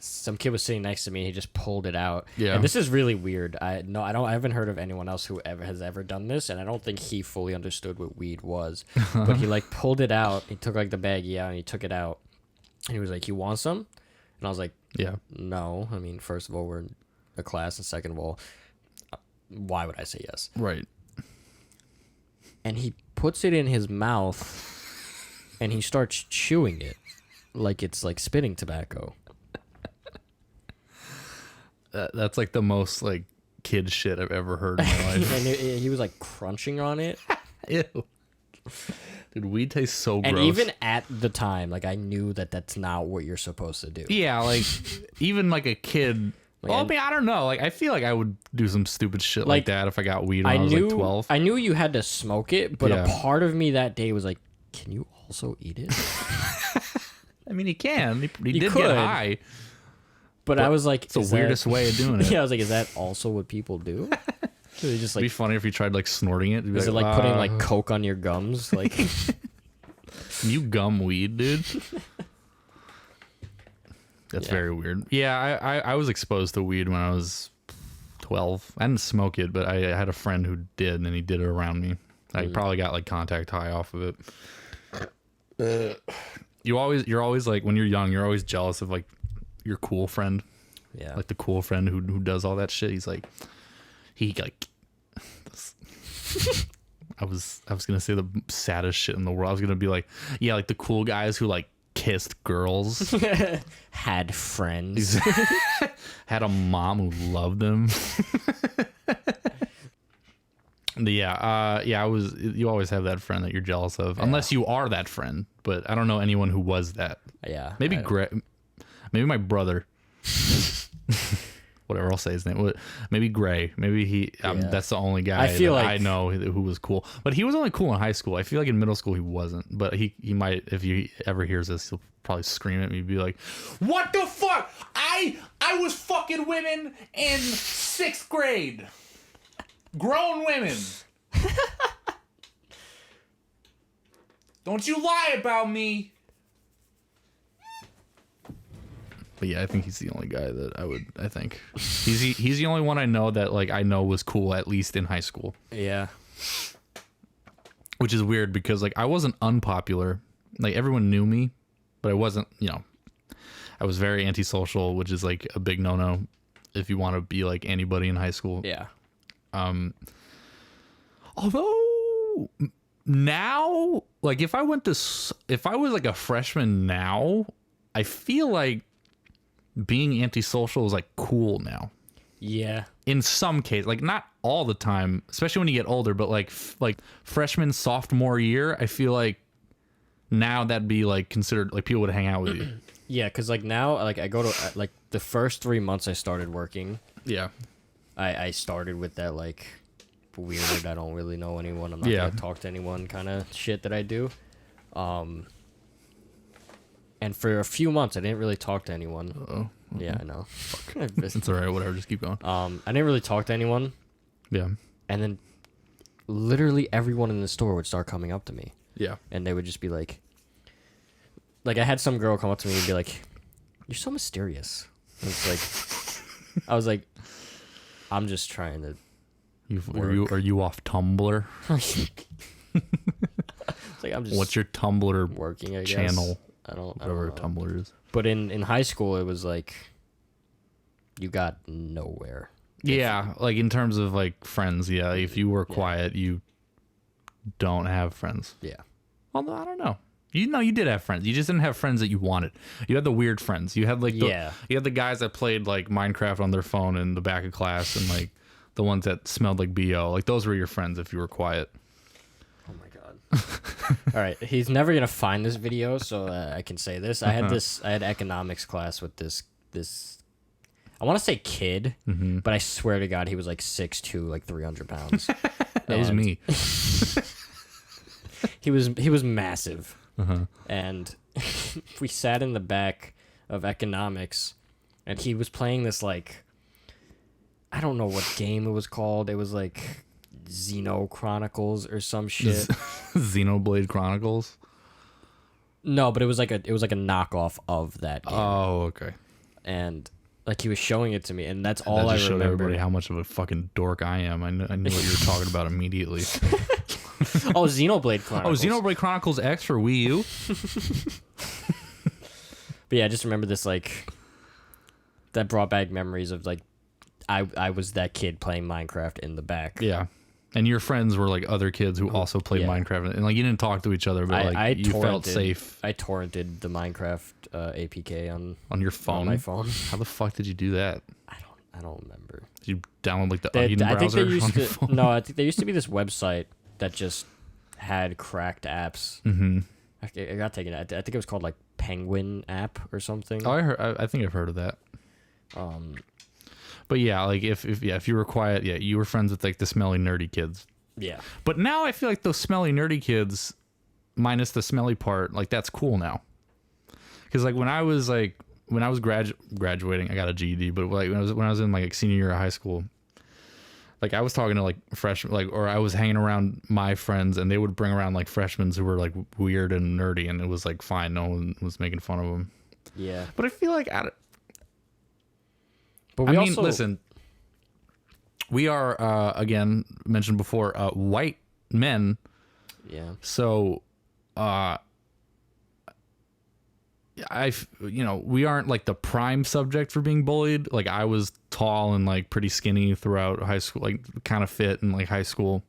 Speaker 1: some kid was sitting next to me. He just pulled it out.
Speaker 2: Yeah,
Speaker 1: and this is really weird. I haven't heard of anyone else who has ever done this, and I don't think he fully understood what weed was. But he like pulled it out. He took like the baggie out and he took it out, and he was like, "You want some?" And I was like,
Speaker 2: "Yeah,
Speaker 1: no. I mean, first of all, we're in a class, and second of all, why would I say yes?"
Speaker 2: Right.
Speaker 1: And he puts it in his mouth, and he starts chewing it like it's like spitting tobacco.
Speaker 2: That's like the most like kid shit I've ever heard in my life.
Speaker 1: And he was like crunching on it.
Speaker 2: Ew. Dude, weed tastes so gross.
Speaker 1: And even at the time, like I knew that that's not what you're supposed to do.
Speaker 2: Yeah, like even like a kid.
Speaker 1: Like,
Speaker 2: well, I mean, I don't know. Like I feel like I would do some stupid shit like that if I got weed when I was like 12.
Speaker 1: I knew you had to smoke it, but
Speaker 2: Yeah.
Speaker 1: a part of me that day was like, can you also eat it?
Speaker 2: I mean, he can. He
Speaker 1: You
Speaker 2: did
Speaker 1: could.
Speaker 2: get high.
Speaker 1: But I was like,
Speaker 2: It's the weirdest way of doing it.
Speaker 1: Yeah, I was like, is that also what people do? They just
Speaker 2: It'd be
Speaker 1: like,
Speaker 2: funny if you tried like snorting it. You'd be
Speaker 1: is it like putting like
Speaker 2: "Ah,
Speaker 1: coke on your gums? Like,
Speaker 2: you gum weed, dude?" That's
Speaker 1: Yeah.
Speaker 2: very weird. Yeah, I was exposed to weed when I was 12. I didn't smoke it, but I had a friend who did, and he did it around me. I probably got like contact high off of it. You're always like, when you're young, you're always jealous of like your cool friend,
Speaker 1: yeah.
Speaker 2: like the cool friend who does all that shit. He's like, he like, I was gonna say the saddest shit in the world. I was gonna be like, yeah, like the cool guys who like kissed girls,
Speaker 1: Had friends.
Speaker 2: had a mom who loved them. Yeah, I was. You always have that friend that you're jealous of, unless you are that friend. But I don't know anyone who was that.
Speaker 1: Yeah.
Speaker 2: Maybe
Speaker 1: I-
Speaker 2: Gray, maybe my brother. Whatever, I'll say his name. Maybe Gray. Maybe he.
Speaker 1: Yeah.
Speaker 2: That's the only guy
Speaker 1: I feel
Speaker 2: that
Speaker 1: like-
Speaker 2: I know who was cool. But he was only cool in high school. I feel like in middle school he wasn't. But he might. If he ever hears this, he'll probably scream at me, be like, "What the fuck? I was fucking women in 6th grade. Grown women. Don't you lie about me." But yeah, I think he's the only guy that I think he's the only one I know that like I know was cool, at least in high school,
Speaker 1: Yeah.
Speaker 2: which is weird because like I wasn't unpopular, like everyone knew me, but I wasn't, I was very antisocial, which is like a big no if you want to be like anybody in high school.
Speaker 1: Yeah.
Speaker 2: Although now, like if I was like a freshman now, I feel like being antisocial is like cool now.
Speaker 1: Yeah.
Speaker 2: In some case, like not all the time, especially when you get older, but like freshman, sophomore year, I feel like now that'd be like considered, like people would hang out with you.
Speaker 1: Yeah, because like now, like I go to like the first 3 months I started working,
Speaker 2: Yeah.
Speaker 1: I started with that like weird, I don't really know anyone, I'm not
Speaker 2: Yeah.
Speaker 1: gonna talk to anyone kind of shit that I do. And for a few months I didn't really talk to anyone.
Speaker 2: Oh,
Speaker 1: Yeah, I know.
Speaker 2: it's all right. Whatever. Just keep going.
Speaker 1: I didn't really talk to anyone,
Speaker 2: Yeah.
Speaker 1: and then literally everyone in the store would start coming up to me,
Speaker 2: Yeah.
Speaker 1: and they would just be like I had some girl come up to me and be like, "You're so mysterious." And it's like, I was like, I'm just trying to.
Speaker 2: Are you off Tumblr?
Speaker 1: It's like I'm just.
Speaker 2: What's your Tumblr
Speaker 1: working? I guess.
Speaker 2: channel?
Speaker 1: I don't
Speaker 2: Whatever
Speaker 1: know.
Speaker 2: Tumblr is.
Speaker 1: But in high school, it was like, you got nowhere.
Speaker 2: Yeah, like in terms of like friends. Yeah, if you were quiet, you don't have friends.
Speaker 1: Yeah.
Speaker 2: Although I don't know. You did have friends. You just didn't have friends that you wanted. You had the weird friends. You had like
Speaker 1: Yeah.
Speaker 2: You had the guys that played like Minecraft on their phone in the back of class, and like the ones that smelled like BO. Like those were your friends if you were quiet.
Speaker 1: Oh my god. All right, he's never gonna find this video, so I can say this. I had economics class with this. I want to say kid, but I swear to God, he was like 6'2", like 300 pounds.
Speaker 2: That was me.
Speaker 1: He was massive, and we sat in the back of economics, and he was playing this like, I don't know what game it was called. It was like Xeno Chronicles or some shit.
Speaker 2: Xenoblade Chronicles.
Speaker 1: No, but it was like a knockoff of that game.
Speaker 2: Oh, okay.
Speaker 1: And like he was showing it to me, and that's
Speaker 2: That
Speaker 1: all I
Speaker 2: just showed
Speaker 1: remember.
Speaker 2: everybody how much of a fucking dork I am. I knew what you were talking about immediately.
Speaker 1: Oh, Xenoblade Chronicles.
Speaker 2: Oh, Xenoblade Chronicles X for Wii U.
Speaker 1: But yeah, I just remember this like that brought back memories of like I was that kid playing Minecraft in the back.
Speaker 2: Yeah. And your friends were like other kids who also played
Speaker 1: Yeah.
Speaker 2: Minecraft, and like you didn't talk to each other, but like
Speaker 1: I
Speaker 2: you felt
Speaker 1: torrented-
Speaker 2: safe
Speaker 1: I torrented the Minecraft APK
Speaker 2: on your phone.
Speaker 1: on my phone.
Speaker 2: How the fuck did you do that?
Speaker 1: I don't remember.
Speaker 2: Did you download like the
Speaker 1: They-
Speaker 2: Onion
Speaker 1: I think
Speaker 2: browser
Speaker 1: they used
Speaker 2: on your
Speaker 1: to.
Speaker 2: phone?
Speaker 1: No, I think there used to be this website that just had cracked apps. Mm-hmm. I got taken. I think it was called like Penguin app or something.
Speaker 2: Oh, I think I've heard of that. But yeah, like if you were quiet, yeah, you were friends with like the smelly nerdy kids.
Speaker 1: Yeah.
Speaker 2: But now I feel like those smelly nerdy kids, minus the smelly part, like that's cool now. Because like when I was graduating, I got a GED, but like when I was in my like senior year of high school, like I was talking to like freshmen, like, or I was hanging around my friends, and they would bring around like freshmen who were like weird and nerdy, and it was like fine, no one was making fun of them.
Speaker 1: Yeah.
Speaker 2: But I feel like
Speaker 1: But
Speaker 2: I
Speaker 1: we
Speaker 2: mean,
Speaker 1: also
Speaker 2: listen, we are again mentioned before, white men,
Speaker 1: Yeah.
Speaker 2: so we aren't like the prime subject for being bullied. Like I was tall and like pretty skinny throughout high school, like kind of fit in like high school,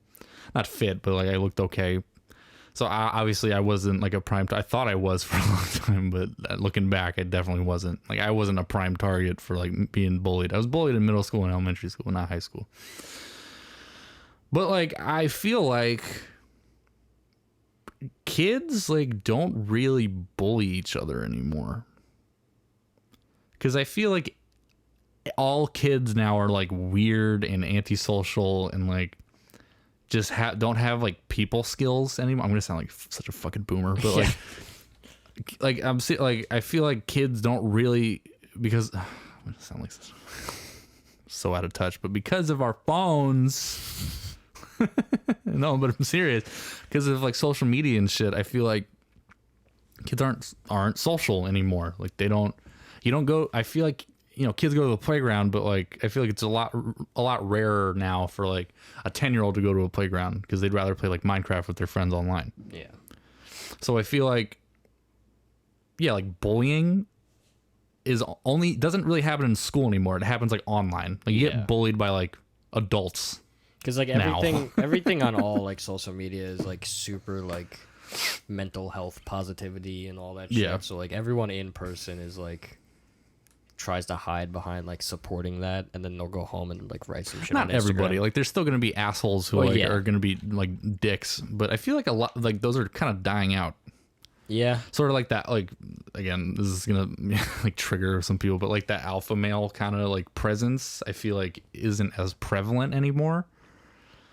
Speaker 2: not fit, but like I looked okay. So obviously I wasn't like a prime. I thought I was for a long time, but looking back, I definitely wasn't. Like I wasn't a prime target for like being bullied. I was bullied in middle school and elementary school, not high school. But like I feel like kids like don't really bully each other anymore, because I feel like all kids now are like weird and antisocial and like just don't have like people skills anymore. I'm gonna sound like such a fucking boomer, but like I feel like kids don't really, because I'm gonna sound like so out of touch, but because of our phones. No, but I'm serious. Because of like social media and shit, I feel like kids aren't social anymore. Like you don't go. I feel like kids go to the playground, but like I feel like it's a lot rarer now for like a 10-year-old to go to a playground because they'd rather play like Minecraft with their friends online.
Speaker 1: Yeah.
Speaker 2: So I feel like like bullying doesn't really happen in school anymore. It happens like online. Like you get bullied by like adults.
Speaker 1: Because like everything on all like social media is like super like mental health positivity and all that shit.
Speaker 2: Yeah.
Speaker 1: So like everyone in person is like tries to hide behind like supporting that, and then they'll go home and like write some shit.
Speaker 2: Not
Speaker 1: on
Speaker 2: everybody.
Speaker 1: Instagram.
Speaker 2: Like there's still gonna be assholes who are gonna be like dicks, but I feel like a lot like those are kind of dying out.
Speaker 1: Yeah.
Speaker 2: Sort of like that. Like again, this is gonna like trigger some people, but like that alpha male kind of like presence, I feel like isn't as prevalent anymore.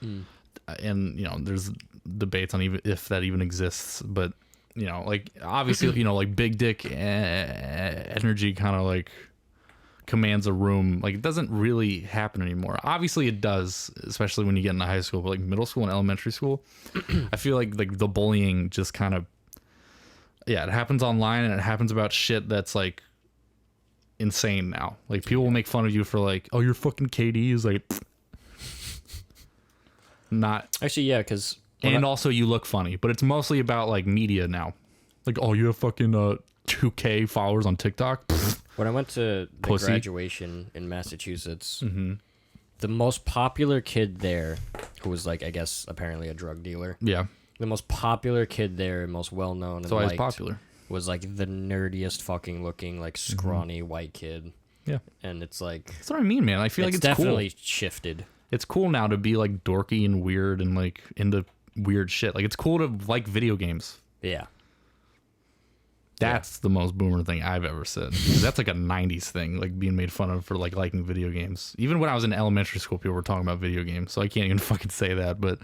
Speaker 2: And there's debates on even if that even exists, but like obviously like big dick energy kind of like commands a room. Like it doesn't really happen anymore. Obviously it does, especially when you get into high school, but like middle school and elementary school I feel like the bullying just kind of it happens online, and it happens about shit that's like insane now. Like people will make fun of you for like, oh, your fucking KD is like not
Speaker 1: Actually, yeah, because
Speaker 2: and also you look funny, but it's mostly about like media now. Like, oh, you have fucking 2K followers on TikTok.
Speaker 1: when I went to the
Speaker 2: Pussy.
Speaker 1: graduation in Massachusetts, the most popular kid there, who was like I guess apparently a drug dealer,
Speaker 2: Yeah,
Speaker 1: the most popular kid there, most well known and
Speaker 2: so I was
Speaker 1: liked,
Speaker 2: popular.
Speaker 1: was like the nerdiest fucking looking like scrawny white kid.
Speaker 2: Yeah,
Speaker 1: And it's like
Speaker 2: that's what I mean, man. I feel like it's
Speaker 1: definitely
Speaker 2: cool.
Speaker 1: shifted.
Speaker 2: It's cool now to be like dorky and weird and like into weird shit. Like it's cool to like video games.
Speaker 1: Yeah.
Speaker 2: That's the most boomer thing I've ever said. 'Cause that's like a 90s thing, like being made fun of for like liking video games. Even when I was in elementary school, people were talking about video games, so I can't even fucking say that. But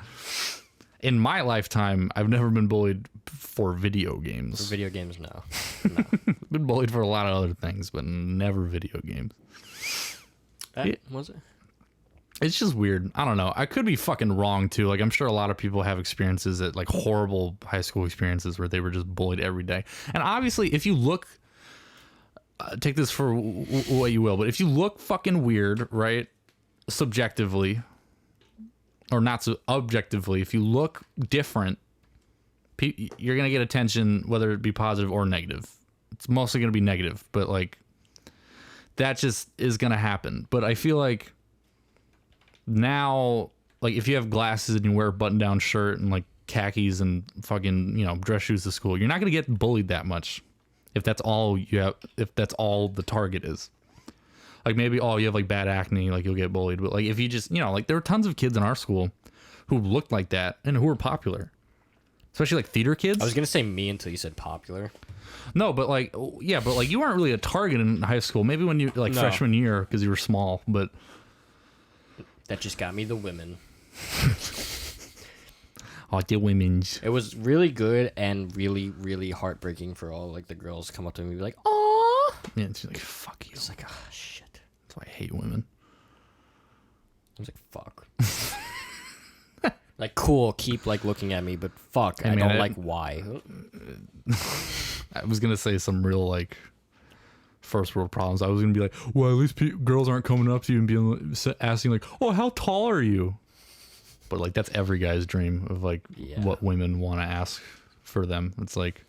Speaker 2: in my lifetime, I've never been bullied for video games.
Speaker 1: Video games, no.
Speaker 2: I've been bullied for a lot of other things, but never video games.
Speaker 1: Was it?
Speaker 2: It's just weird. I don't know. I could be fucking wrong too. Like I'm sure a lot of people have experiences at like horrible high school experiences where they were just bullied every day. And obviously, if you look, take this for what you will, but if you look fucking weird, right, subjectively, or not so objectively, if you look different, you're gonna get attention, whether it be positive or negative. It's mostly gonna be negative, but like that just is gonna happen. But I feel like now, like if you have glasses and you wear a button-down shirt and like khakis and fucking dress shoes to school, you're not gonna get bullied that much if that's all you have. If that's all the target is, like maybe you have like bad acne, like you'll get bullied. But like if you just like there were tons of kids in our school who looked like that and who were popular, especially like theater kids.
Speaker 1: I was gonna say me until you said popular.
Speaker 2: No, but like but like you weren't really a target in high school. Maybe when you like freshman year because you were small, but.
Speaker 1: That just got me the women.
Speaker 2: Oh, the women's.
Speaker 1: It was really good and really, really heartbreaking for all like the girls come up to me and be like, "Aw."
Speaker 2: Yeah, she's like, fuck you.
Speaker 1: It's like, oh shit.
Speaker 2: That's why I hate women.
Speaker 1: was like, fuck. Like, cool, keep like looking at me, but fuck, I
Speaker 2: mean,
Speaker 1: don't like why.
Speaker 2: I was gonna say some real like first world problems. I was gonna be like, well, at least girls aren't coming up to you and being asking like, oh, how tall are you? But like that's every guy's dream of like what women want to ask for them. It's like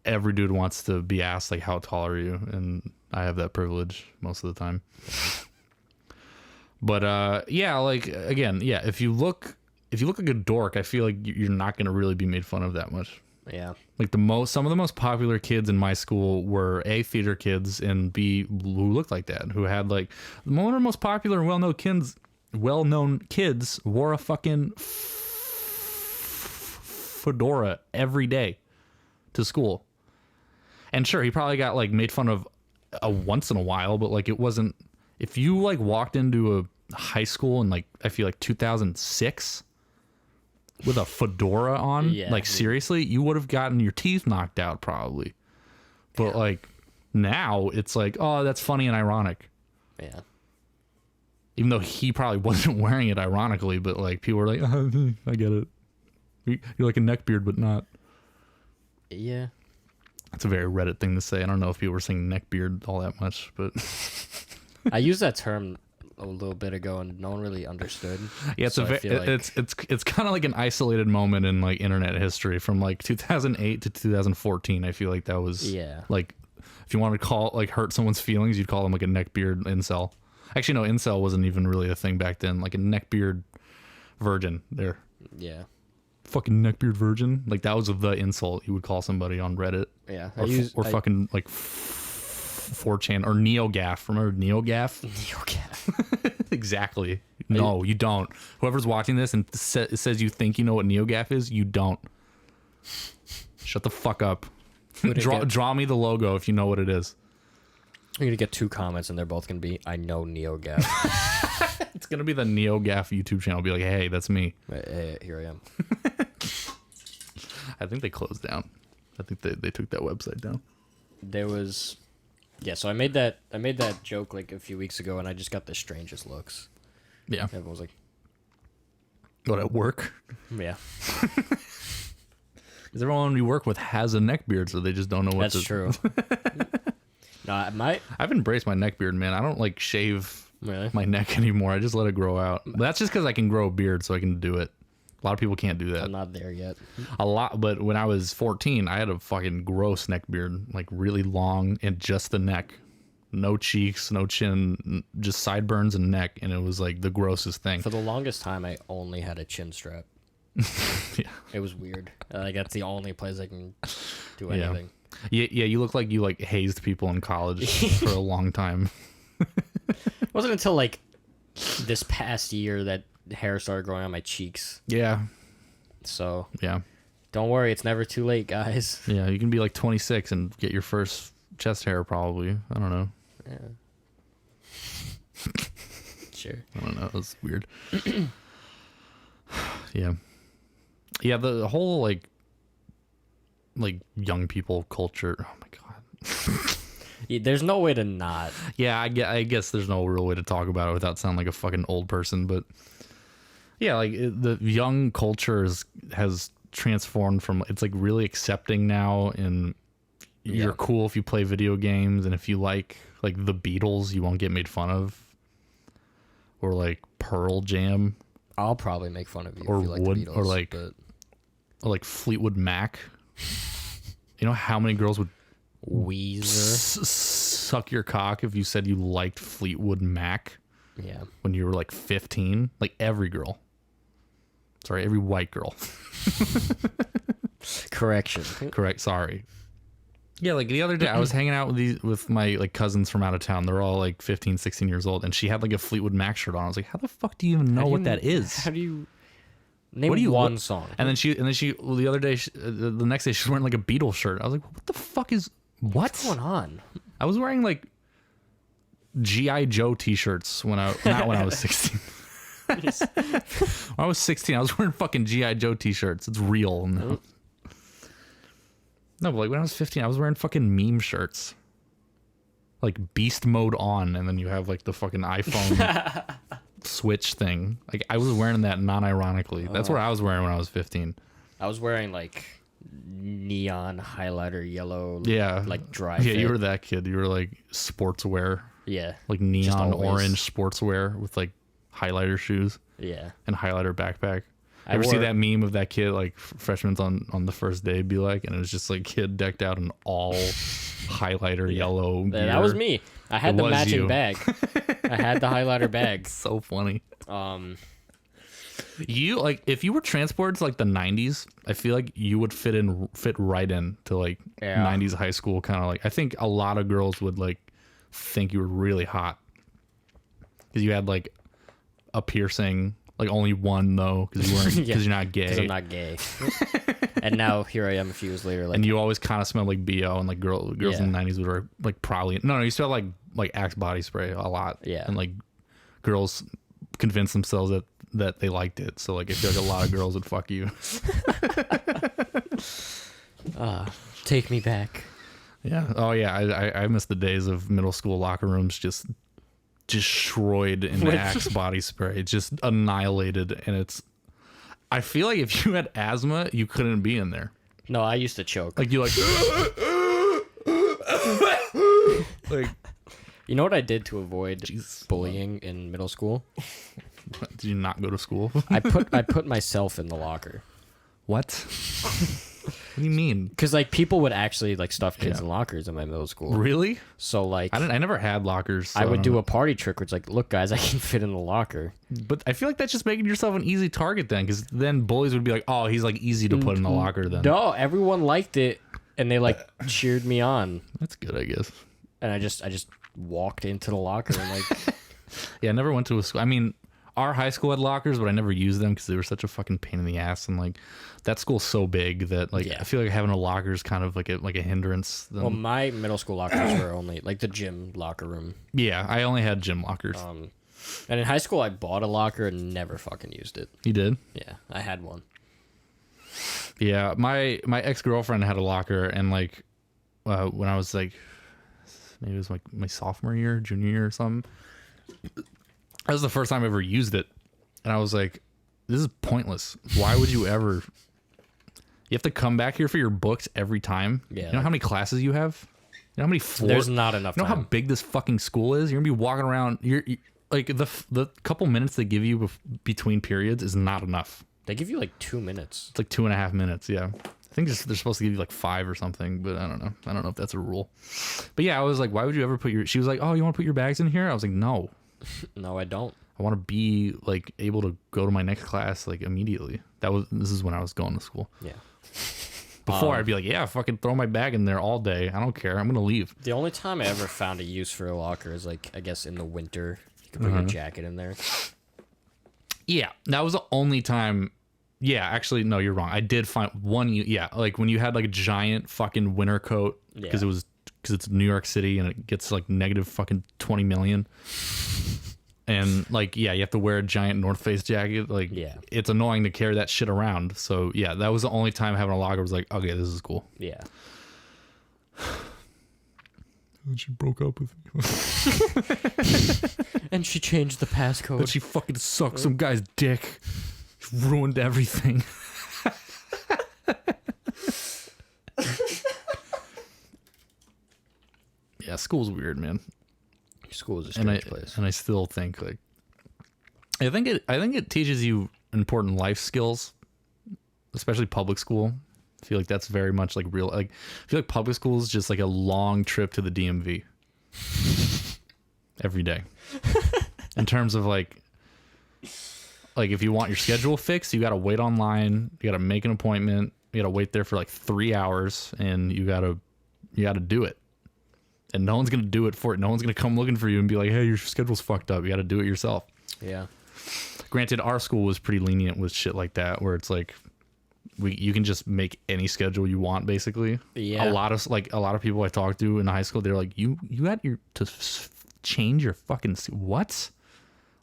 Speaker 2: every dude wants to be asked like, how tall are you? And I have that privilege most of the time. But yeah, like again, yeah, if you look like a dork, I feel like you're not gonna really be made fun of that much.
Speaker 1: Yeah.
Speaker 2: Like some of the most popular kids in my school were A, theater kids, and B, who looked like that, who had like one of the most popular and well-known kids wore a fucking fedora every day to school. And sure, he probably got like made fun of once in a while, but like it wasn't. If you like walked into a high school in like I feel like 2006 with a fedora on, like seriously, you would have gotten your teeth knocked out probably. But like now it's like, oh, that's funny and ironic.
Speaker 1: Yeah.
Speaker 2: Even though he probably wasn't wearing it ironically, but like people were like, oh, I get it. You're like a neckbeard, but not.
Speaker 1: Yeah.
Speaker 2: It's a very Reddit thing to say. I don't know if people were saying neckbeard all that much, but
Speaker 1: I used that term a little bit ago and no one really understood.
Speaker 2: Yeah, it's
Speaker 1: so
Speaker 2: it's kind of like an isolated moment in like internet history from like 2008 to 2014. I feel like that was like if you want to call like hurt someone's feelings, you'd call them like a neckbeard incel. Actually, no, incel wasn't even really a thing back then. Like a neckbeard virgin. There.
Speaker 1: Yeah.
Speaker 2: Fucking neckbeard virgin. Like that was the insult you would call somebody on Reddit.
Speaker 1: Yeah.
Speaker 2: Or fucking like 4chan or NeoGaf. Remember NeoGaf?
Speaker 1: NeoGaf.
Speaker 2: Exactly. No, you don't. Whoever's watching this and says you think you know what NeoGaf is, you don't. Shut the fuck up. Draw me the logo if you know what it is.
Speaker 1: You're gonna get 2 comments and they're both gonna be, I know NeoGaf.
Speaker 2: It's gonna be the NeoGaf YouTube channel. Be like, hey, that's me.
Speaker 1: Hey, here I am.
Speaker 2: I think they closed down. I think they took that website down.
Speaker 1: There was, so I made that joke like a few weeks ago and I just got the strangest looks.
Speaker 2: Yeah.
Speaker 1: Everyone was like,
Speaker 2: what, at work?
Speaker 1: yeah.
Speaker 2: Because everyone you work with has a neck beard, so they just don't know what
Speaker 1: That's true. No,
Speaker 2: I've embraced my neck beard, man. I don't like shave
Speaker 1: really?
Speaker 2: my neck anymore. I just let it grow out. But that's just because I can grow a beard, so I can do it. A lot of people can't do that.
Speaker 1: I'm not there yet.
Speaker 2: But when I was 14, I had a fucking gross neck beard, like really long and just the neck. No cheeks, no chin, just sideburns and neck, and it was like the grossest thing.
Speaker 1: For the longest time, I only had a chin strap.
Speaker 2: Yeah.
Speaker 1: It was weird. Like that's the only place I can do anything.
Speaker 2: Yeah, you look like you like hazed people in college for a long time.
Speaker 1: It wasn't until like this past year that hair started growing on my cheeks.
Speaker 2: Yeah.
Speaker 1: So
Speaker 2: yeah,
Speaker 1: don't worry, it's never too late, guys.
Speaker 2: Yeah, you can be like 26 and get your first chest hair probably. I don't know.
Speaker 1: Yeah. Sure.
Speaker 2: I don't know. That's weird. Yeah. Yeah, the whole like young people culture. Oh my god.
Speaker 1: There's no way to not.
Speaker 2: Yeah, I guess there's no real way to talk about it without sounding like a fucking old person, but yeah, like the young culture has transformed from it's like really accepting now, and you're cool if you play video games, and if you like the Beatles, you won't get made fun of, or like Pearl Jam.
Speaker 1: I'll probably make fun of you
Speaker 2: or
Speaker 1: if you like
Speaker 2: Wood,
Speaker 1: the Beatles,
Speaker 2: or like Fleetwood Mac. You know how many girls would
Speaker 1: Weezer
Speaker 2: suck your cock if you said you liked Fleetwood Mac?
Speaker 1: Yeah.
Speaker 2: When you were like 15, like every girl. Sorry, every white girl.
Speaker 1: Correction.
Speaker 2: Correct. Sorry. Yeah, like the other day I was hanging out with my like cousins from out of town. They're all like 15, 16 years old, and she had like a Fleetwood Mac shirt on. I was like, how the fuck do you even know what that is?
Speaker 1: How do you name one song?
Speaker 2: And then she the other day the next day she was wearing like a Beatles shirt. I was like, what the fuck is what's
Speaker 1: going on?
Speaker 2: I was wearing like G.I. Joe t-shirts not when I was 16. When I was 16, I was wearing fucking G.I. Joe t-shirts. It's real. No, but like when I was 15, I was wearing fucking meme shirts. Like beast mode on, and then you have like the fucking iPhone switch thing. Like I was wearing that non-ironically. That's what I was wearing when I was 15.
Speaker 1: I was wearing like neon highlighter yellow.
Speaker 2: Yeah,
Speaker 1: Like dry.
Speaker 2: Yeah,
Speaker 1: fit.
Speaker 2: you were that kid. You were like sportswear,
Speaker 1: Yeah.
Speaker 2: like neon
Speaker 1: always.
Speaker 2: orange sportswear with like highlighter shoes
Speaker 1: Yeah.
Speaker 2: and highlighter backpack.
Speaker 1: I
Speaker 2: Ever see
Speaker 1: wore-
Speaker 2: that meme of that kid like freshman's on the first day be like, and it was just like kid decked out in all highlighter yellow gear.
Speaker 1: That was me. I had
Speaker 2: It
Speaker 1: the
Speaker 2: was
Speaker 1: matching
Speaker 2: you.
Speaker 1: bag. I had the highlighter bag.
Speaker 2: So funny.
Speaker 1: Um,
Speaker 2: You like if you were transported to like the 90s, I feel like you would fit right in to like
Speaker 1: Yeah.
Speaker 2: 90s high school kind of like. I think a lot of girls would like think you were really hot because you had like a piercing, like only one though because you weren't because
Speaker 1: Yeah,
Speaker 2: you're not
Speaker 1: because
Speaker 2: gay,
Speaker 1: I'm not gay. And now here I am a few years later. Like,
Speaker 2: and you always kind of smelled like BO, and like girls
Speaker 1: Yeah.
Speaker 2: in the 90s were like probably no, you smelled like Axe body spray a lot,
Speaker 1: Yeah.
Speaker 2: and like girls convinced themselves that they liked it, so like I feel like a lot of girls would fuck you.
Speaker 1: take me back.
Speaker 2: Yeah. Oh yeah. I miss the days of middle school locker rooms just destroyed in
Speaker 1: With-
Speaker 2: Axe body spray, just annihilated. And it's. I feel like if you had asthma, you couldn't be in there.
Speaker 1: No, I used to choke.
Speaker 2: Like you like. Like,
Speaker 1: You know what I did to avoid
Speaker 2: Jesus.
Speaker 1: bullying in middle school?
Speaker 2: did you not go to school?
Speaker 1: I put myself in the locker.
Speaker 2: What? What do you mean?
Speaker 1: Because like people would actually like stuff kids
Speaker 2: Yeah.
Speaker 1: in lockers in my middle school.
Speaker 2: Really?
Speaker 1: So like
Speaker 2: I never had lockers. So
Speaker 1: I would
Speaker 2: don't
Speaker 1: do
Speaker 2: know.
Speaker 1: a party trick where it's like, look guys, I can fit in the locker.
Speaker 2: But I feel like that's just making yourself an easy target then, because then bullies would be like, "Oh, he's like easy to put in the locker." Then
Speaker 1: No, everyone liked it and they like cheered me on.
Speaker 2: that's good, I guess.
Speaker 1: And I just walked into the locker and like
Speaker 2: Yeah, I never went to a school. I mean, our high school had lockers, but I never used them because they were such a fucking pain in the ass. And like, that school's so big that like
Speaker 1: Yeah.
Speaker 2: I feel like having a locker is kind of like a hindrance.
Speaker 1: well my middle school lockers were only like the gym locker room.
Speaker 2: Yeah, I only had gym lockers.
Speaker 1: And in high school I bought a locker and never fucking used it.
Speaker 2: You did?
Speaker 1: Yeah, I had one.
Speaker 2: Yeah, my ex girlfriend had a locker, and like when I was like maybe it was like my sophomore year, junior year or something. That was the first time I ever used it, and I was like, "This is pointless. Why would you ever? You have to come back here for your books every time.
Speaker 1: Yeah,
Speaker 2: You know how many classes you have? You know how many floors?
Speaker 1: There's not enough
Speaker 2: You know how
Speaker 1: time.
Speaker 2: big this fucking school is? You're gonna be walking around. You like the couple minutes they give you between periods is not enough.
Speaker 1: They give you like 2 minutes.
Speaker 2: It's like 2.5 minutes. Yeah. I think they're supposed to give you like 5 or something, but I don't know. I don't know if that's a rule. But yeah, I was like, why would you ever put your? She was like, oh, you want to put your bags in here? I was like, no.
Speaker 1: No, I don't.
Speaker 2: I want to be like able to go to my next class like immediately. This is when I was going to school.
Speaker 1: Yeah.
Speaker 2: Before I'd be like, yeah, fucking throw my bag in there all day. I don't care. I'm gonna leave.
Speaker 1: The only time I ever found a use for a locker is like I guess in the winter you could put your jacket in there.
Speaker 2: Yeah, that was the only time. Yeah, actually, no, you're wrong. I did find one. Yeah, like when you had like a giant fucking winter coat because
Speaker 1: Yeah.
Speaker 2: it's New York City and it gets like negative fucking 20 million. And like, yeah, you have to wear a giant North Face jacket. Like,
Speaker 1: Yeah.
Speaker 2: it's annoying to carry that shit around. So yeah, that was the only time having a locker was like, okay, this is cool.
Speaker 1: Yeah.
Speaker 2: And she broke up with me.
Speaker 1: And she changed the
Speaker 2: But
Speaker 1: passcode.
Speaker 2: she fucking sucked some guy's dick. She ruined everything. Yeah, school's weird, man.
Speaker 1: School is a
Speaker 2: And
Speaker 1: strange place.
Speaker 2: I still think like I think it teaches you important life skills, especially public school. I feel like that's very much like real. Like I feel like public school is just like a long trip to the DMV every day. In terms of like if you want your schedule fixed, you got to wait online. You got to make an appointment. You got to wait there for like 3 hours, and you got to do it. And no one's gonna do it for it. No one's gonna come looking for you and be like, "Hey, your schedule's fucked up. You got to do it yourself."
Speaker 1: Yeah.
Speaker 2: Granted, our school was pretty lenient with shit like that, where it's like you can just make any schedule you want, basically.
Speaker 1: Yeah.
Speaker 2: A lot of people I talked to in high school, they're like, "You had to change your fucking what?"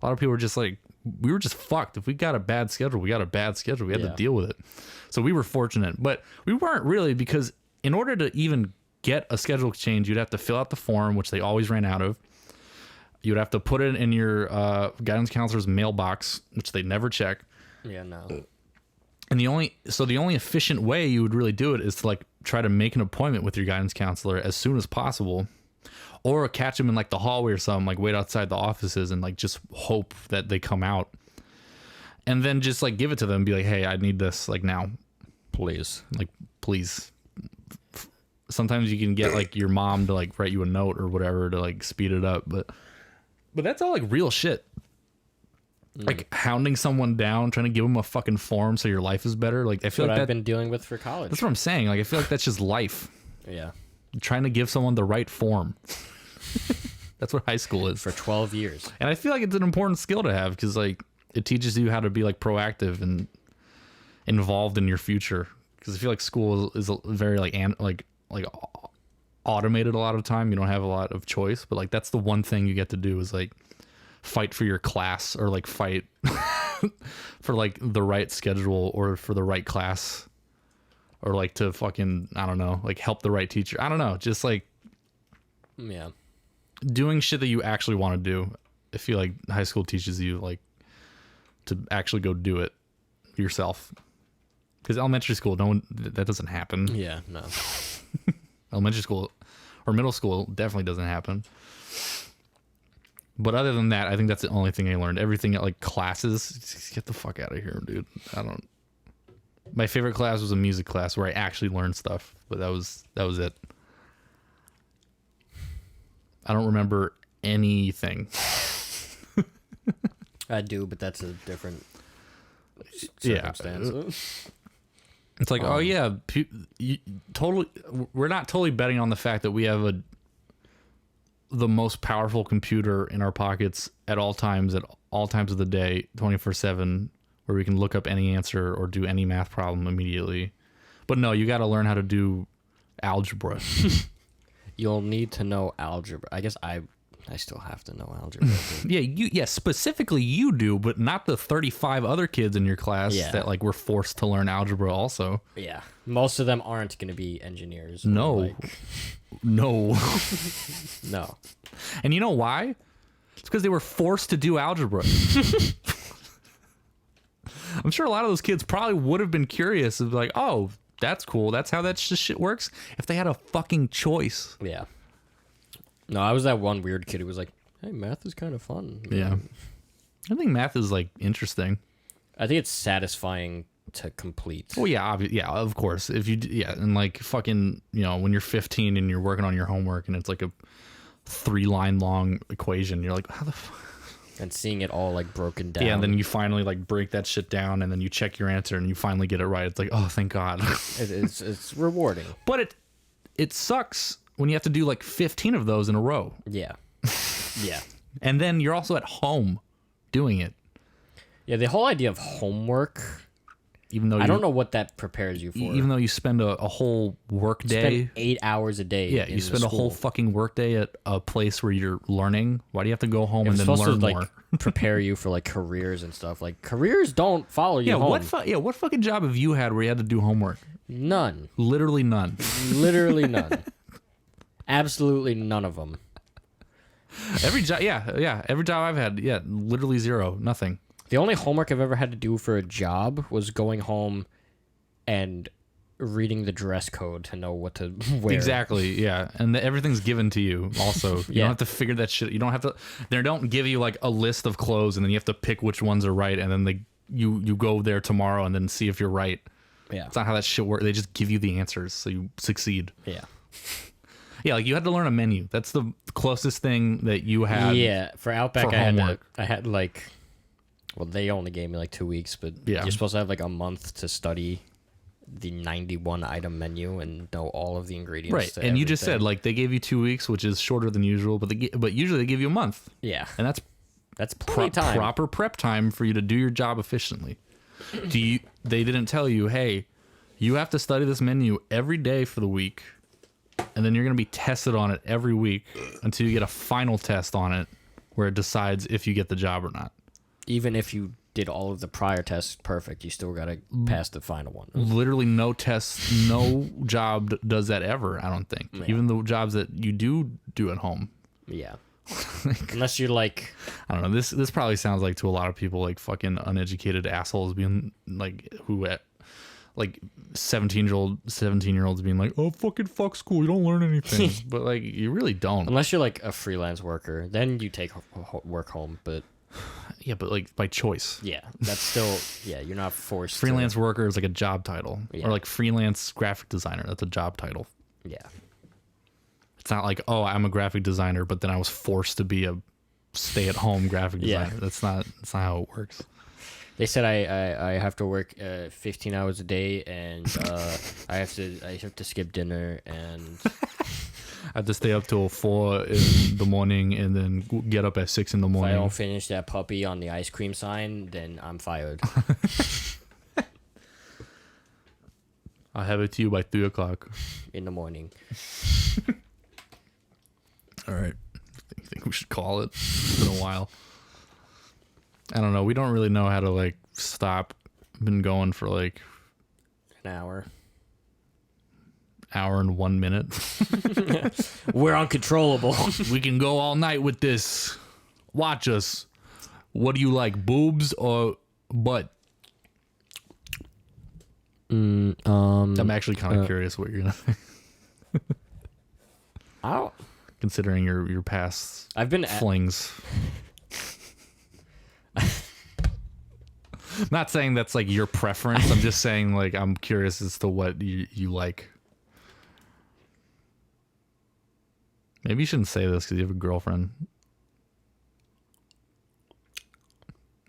Speaker 2: A lot of people were just like, "We were just fucked. If we got a bad schedule, we got a bad schedule. We had
Speaker 1: Yeah.
Speaker 2: to deal with it." So we were fortunate, but we weren't really, because in order to even get a schedule change, you'd have to fill out the form, which they always ran out of. You would have to put it in your guidance counselor's mailbox, which they never check.
Speaker 1: Yeah, no.
Speaker 2: And the only efficient way you would really do it is to like try to make an appointment with your guidance counselor as soon as possible, or catch them in like the hallway or something, like wait outside the offices and like just hope that they come out, and then just like give it to them and be like, hey, I need this like now,
Speaker 1: Please.
Speaker 2: like please. Sometimes you can get like your mom to like write you a note or whatever to like speed it up, but that's all like real shit. Like hounding someone down, trying to give them a fucking form so your life is better. Like I feel
Speaker 1: What
Speaker 2: like
Speaker 1: I've been dealing with for college.
Speaker 2: that's what I'm saying. Like I feel like that's just life.
Speaker 1: Yeah.
Speaker 2: Trying to give someone the right form. That's what high school is.
Speaker 1: For 12 years.
Speaker 2: And I feel like it's an important skill to have because like it teaches you how to be like proactive and involved in your future. Because I feel like school is very like automated a lot of the time. You don't have a lot of choice, but like that's the one thing you get to do is like fight for your class or like fight for like the right schedule or for the right class or like to fucking, I don't know, like help the right teacher. I don't know, just like
Speaker 1: Yeah.
Speaker 2: doing shit that you actually want to do. I feel like high school teaches you like to actually go do it yourself. Because elementary school, that doesn't happen.
Speaker 1: Yeah, no.
Speaker 2: Elementary school or middle school definitely doesn't happen. But other than that, I think that's the only thing I learned. Everything like classes, just get the fuck out of here, dude. My favorite class was a music class where I actually learned stuff, but that was it. I don't remember anything.
Speaker 1: I do, but that's a different
Speaker 2: Yeah.
Speaker 1: circumstance.
Speaker 2: It's like, oh yeah, totally. We're not totally betting on the fact that we have the most powerful computer in our pockets at all times of the day, 24/7, where we can look up any answer or do any math problem immediately. But no, you got to learn how to do algebra.
Speaker 1: You'll need to know algebra. I guess I still have to know algebra.
Speaker 2: Yeah, specifically you do, but not the 35 other kids in your class
Speaker 1: Yeah.
Speaker 2: that like were forced to learn algebra also.
Speaker 1: Yeah. Most of them aren't going to be engineers. or,
Speaker 2: No.
Speaker 1: like-
Speaker 2: No.
Speaker 1: no.
Speaker 2: And you know why? It's because they were forced to do algebra. I'm sure a lot of those kids probably would have been curious of like, oh, that's cool. That's how that shit works. If they had a fucking choice.
Speaker 1: Yeah. No, I was that one weird kid who was like, hey, math is kind of fun.
Speaker 2: Yeah. I think math is like interesting.
Speaker 1: I think it's satisfying to complete.
Speaker 2: Well, yeah, yeah, of course. If you, yeah, and like fucking, you know, when you're 15 and you're working on your homework and it's like a 3-line long equation, you're like, how the fuck?
Speaker 1: And seeing it all like broken down.
Speaker 2: Yeah, and then you finally like break that shit down and then you check your answer and you finally get it right. It's like, oh, thank God.
Speaker 1: It's rewarding.
Speaker 2: But it sucks when you have to do like 15 of those in a row.
Speaker 1: Yeah. Yeah.
Speaker 2: And then you're also at home doing it.
Speaker 1: Yeah, the whole idea of homework,
Speaker 2: Even though
Speaker 1: I don't know what that prepares you for.
Speaker 2: Even though you spend a whole work day.
Speaker 1: Spend 8 hours a day.
Speaker 2: Yeah,
Speaker 1: in
Speaker 2: you
Speaker 1: the
Speaker 2: spend a whole
Speaker 1: school.
Speaker 2: fucking work day at a place where you're learning. Why do you have to go home and
Speaker 1: It's
Speaker 2: then
Speaker 1: supposed
Speaker 2: learn
Speaker 1: to
Speaker 2: more?
Speaker 1: like prepare you for like careers and stuff. Like careers don't follow you
Speaker 2: Yeah,
Speaker 1: home.
Speaker 2: what fucking job have you had where you had to do homework?
Speaker 1: None.
Speaker 2: Literally none.
Speaker 1: Literally none. Absolutely none of them.
Speaker 2: Every job, yeah, every job I've had, yeah, literally zero, nothing.
Speaker 1: The only homework I've ever had to do for a job was going home and reading the dress code to know what to wear.
Speaker 2: Exactly, yeah, and everything's given to you. Also, you
Speaker 1: Yeah.
Speaker 2: don't have to figure that shit. You don't have to. They don't give you like a list of clothes, and then you have to pick which ones are right, and then you go there tomorrow and then see if you're right.
Speaker 1: Yeah.
Speaker 2: It's not how that shit works. They just give you the answers, so you succeed.
Speaker 1: Yeah.
Speaker 2: Yeah, like you had to learn a menu. That's the closest thing that you had.
Speaker 1: Yeah. For Outback,
Speaker 2: for
Speaker 1: I
Speaker 2: homework.
Speaker 1: had like, well, they only gave me like 2 weeks, but
Speaker 2: Yeah.
Speaker 1: you're supposed to have like a month to study the 91 item menu and know all of the ingredients.
Speaker 2: Right,
Speaker 1: to
Speaker 2: and you just
Speaker 1: everything.
Speaker 2: said like they gave you 2 weeks, which is shorter than usual, but usually they give you a month,
Speaker 1: yeah,
Speaker 2: and that's
Speaker 1: that's plenty of time.
Speaker 2: proper prep time for you to do your job efficiently. They didn't tell you, hey, you have to study this menu every day for the week, and then you're going to be tested on it every week until you get a final test on it where it decides if you get the job or not.
Speaker 1: Even if you did all of the prior tests perfect, you still got to pass the final one.
Speaker 2: Literally no test, no job does that ever, I don't think.
Speaker 1: Yeah.
Speaker 2: Even the jobs that you do at home.
Speaker 1: Yeah. Unless you're like,
Speaker 2: I don't know. This probably sounds like to a lot of people like fucking uneducated assholes being like who at like 17-year-olds being like, oh, fucking fuck school, you don't learn anything. But like you really don't.
Speaker 1: unless you're like a freelance worker, then you take work home. But
Speaker 2: Yeah, but like by choice.
Speaker 1: yeah, that's still, yeah, you're not forced.
Speaker 2: Freelance worker is like a job title,
Speaker 1: Yeah.
Speaker 2: or like freelance graphic designer. That's a job title.
Speaker 1: Yeah.
Speaker 2: It's not like, oh, I'm a graphic designer, but then I was forced to be a stay-at-home graphic
Speaker 1: Yeah.
Speaker 2: designer. That's not how it works.
Speaker 1: They said I have to work 15 hours a day, and I have to skip dinner, and
Speaker 2: I have to stay up till 4 in the morning and then get up at 6 in the
Speaker 1: if I
Speaker 2: morning.
Speaker 1: don't finish that puppy on the ice cream sign, then I'm fired.
Speaker 2: I'll have it to you by 3 o'clock.
Speaker 1: In the morning.
Speaker 2: All right. I think we should call it. It's been a while. I don't know. We don't really know how to like stop. Been going for like
Speaker 1: An hour.
Speaker 2: hour and 1 minute.
Speaker 1: We're uncontrollable.
Speaker 2: We can go all night with this. Watch us. What do you like, boobs or butt? I'm actually kind of curious what you're gonna
Speaker 1: I don't.
Speaker 2: considering your past
Speaker 1: I've been
Speaker 2: flings. Not saying that's like your preference. I'm just saying like I'm curious as to what you like. Maybe you shouldn't say this because you have a girlfriend.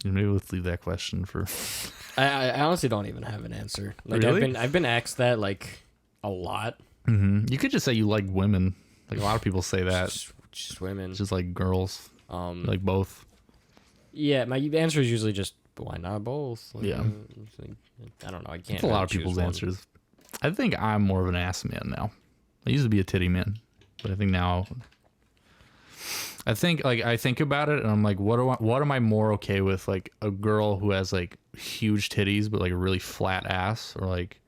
Speaker 2: Maybe let's leave that question for.
Speaker 1: I honestly don't even have an answer. Like
Speaker 2: Really?
Speaker 1: I've been asked that like a lot.
Speaker 2: You could just say you like women. Like a lot of people say that.
Speaker 1: Just women.
Speaker 2: It's just like girls. Like both.
Speaker 1: Yeah, my answer is usually just why not both? Like,
Speaker 2: Yeah.
Speaker 1: it's like, I don't know. I can't.
Speaker 2: It's a lot of
Speaker 1: choose
Speaker 2: people's
Speaker 1: one.
Speaker 2: answers. I think I'm more of an ass man now. I used to be a titty man, but I think now. I think like I think about it and I'm like, what am I more okay with? Like a girl who has like huge titties but like a really flat ass, or like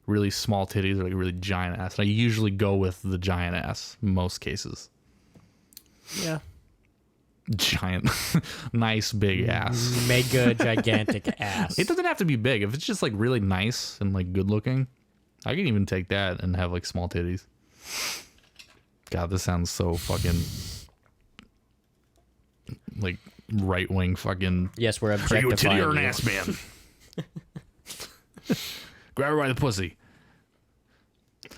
Speaker 2: really small titties or like a really giant ass. And I usually go with the giant ass in most cases.
Speaker 1: Yeah.
Speaker 2: Giant, nice big ass.
Speaker 1: Mega gigantic ass.
Speaker 2: It doesn't have to be big. If it's just like really nice and like good looking, I can even take that and have like small titties. God, this sounds so fucking like right wing fucking.
Speaker 1: Yes, we're
Speaker 2: Are
Speaker 1: objectifying
Speaker 2: you a titty or an
Speaker 1: you.
Speaker 2: ass man? Grab her by the pussy.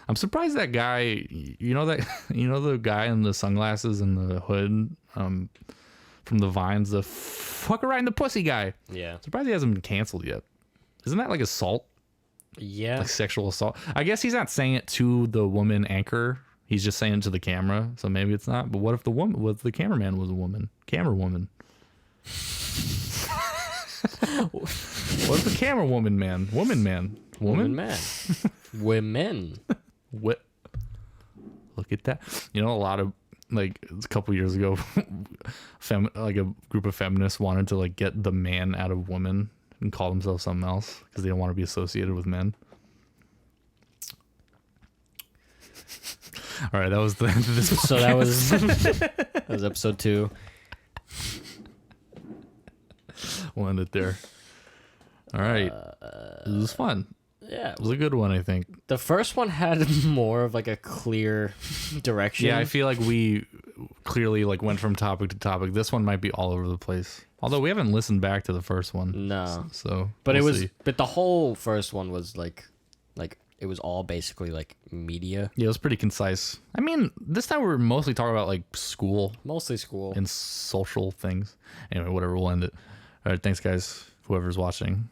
Speaker 2: I'm surprised that guy. You know the guy in the sunglasses and the hood, from the Vines, the fuck her right in the pussy guy.
Speaker 1: Yeah.
Speaker 2: Surprised he hasn't been canceled yet. Isn't that like assault?
Speaker 1: Yeah.
Speaker 2: Like sexual assault? I guess he's not saying it to the woman anchor. He's just saying it to the camera. So maybe it's not. But what if the cameraman was a woman? Camera woman. What if the camera woman man? Woman man.
Speaker 1: Woman man. Women.
Speaker 2: What? Look at that. You know, a lot of like a couple years ago, like a group of feminists wanted to like get the man out of women and call themselves something else because they don't want to be associated with men. All right, that was the end of this.
Speaker 1: So that was episode 2.
Speaker 2: We'll end it there. All right, it was fun.
Speaker 1: Yeah.
Speaker 2: It was a good one, I think.
Speaker 1: The first one had more of like a clear direction.
Speaker 2: Yeah, I feel like we clearly like went from topic to topic. This one might be all over the place. Although we haven't listened back to the first one.
Speaker 1: No.
Speaker 2: So,
Speaker 1: But
Speaker 2: we'll
Speaker 1: it was
Speaker 2: see.
Speaker 1: but the whole first one was like it was all basically like media.
Speaker 2: Yeah, it was pretty concise. I mean, this time we were mostly talking about like school
Speaker 1: Mostly school.
Speaker 2: and social things. Anyway, whatever, we'll end it. All right, thanks guys, whoever's watching.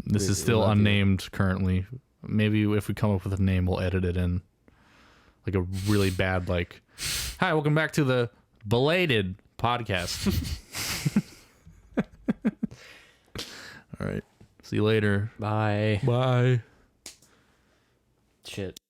Speaker 2: This
Speaker 1: We
Speaker 2: is still
Speaker 1: love you.
Speaker 2: unnamed currently. Maybe if we come up with a name, we'll edit it in. Like a really bad like, hi, welcome back to the Belated podcast. All right. See you later.
Speaker 1: Bye.
Speaker 2: Bye.
Speaker 1: Shit.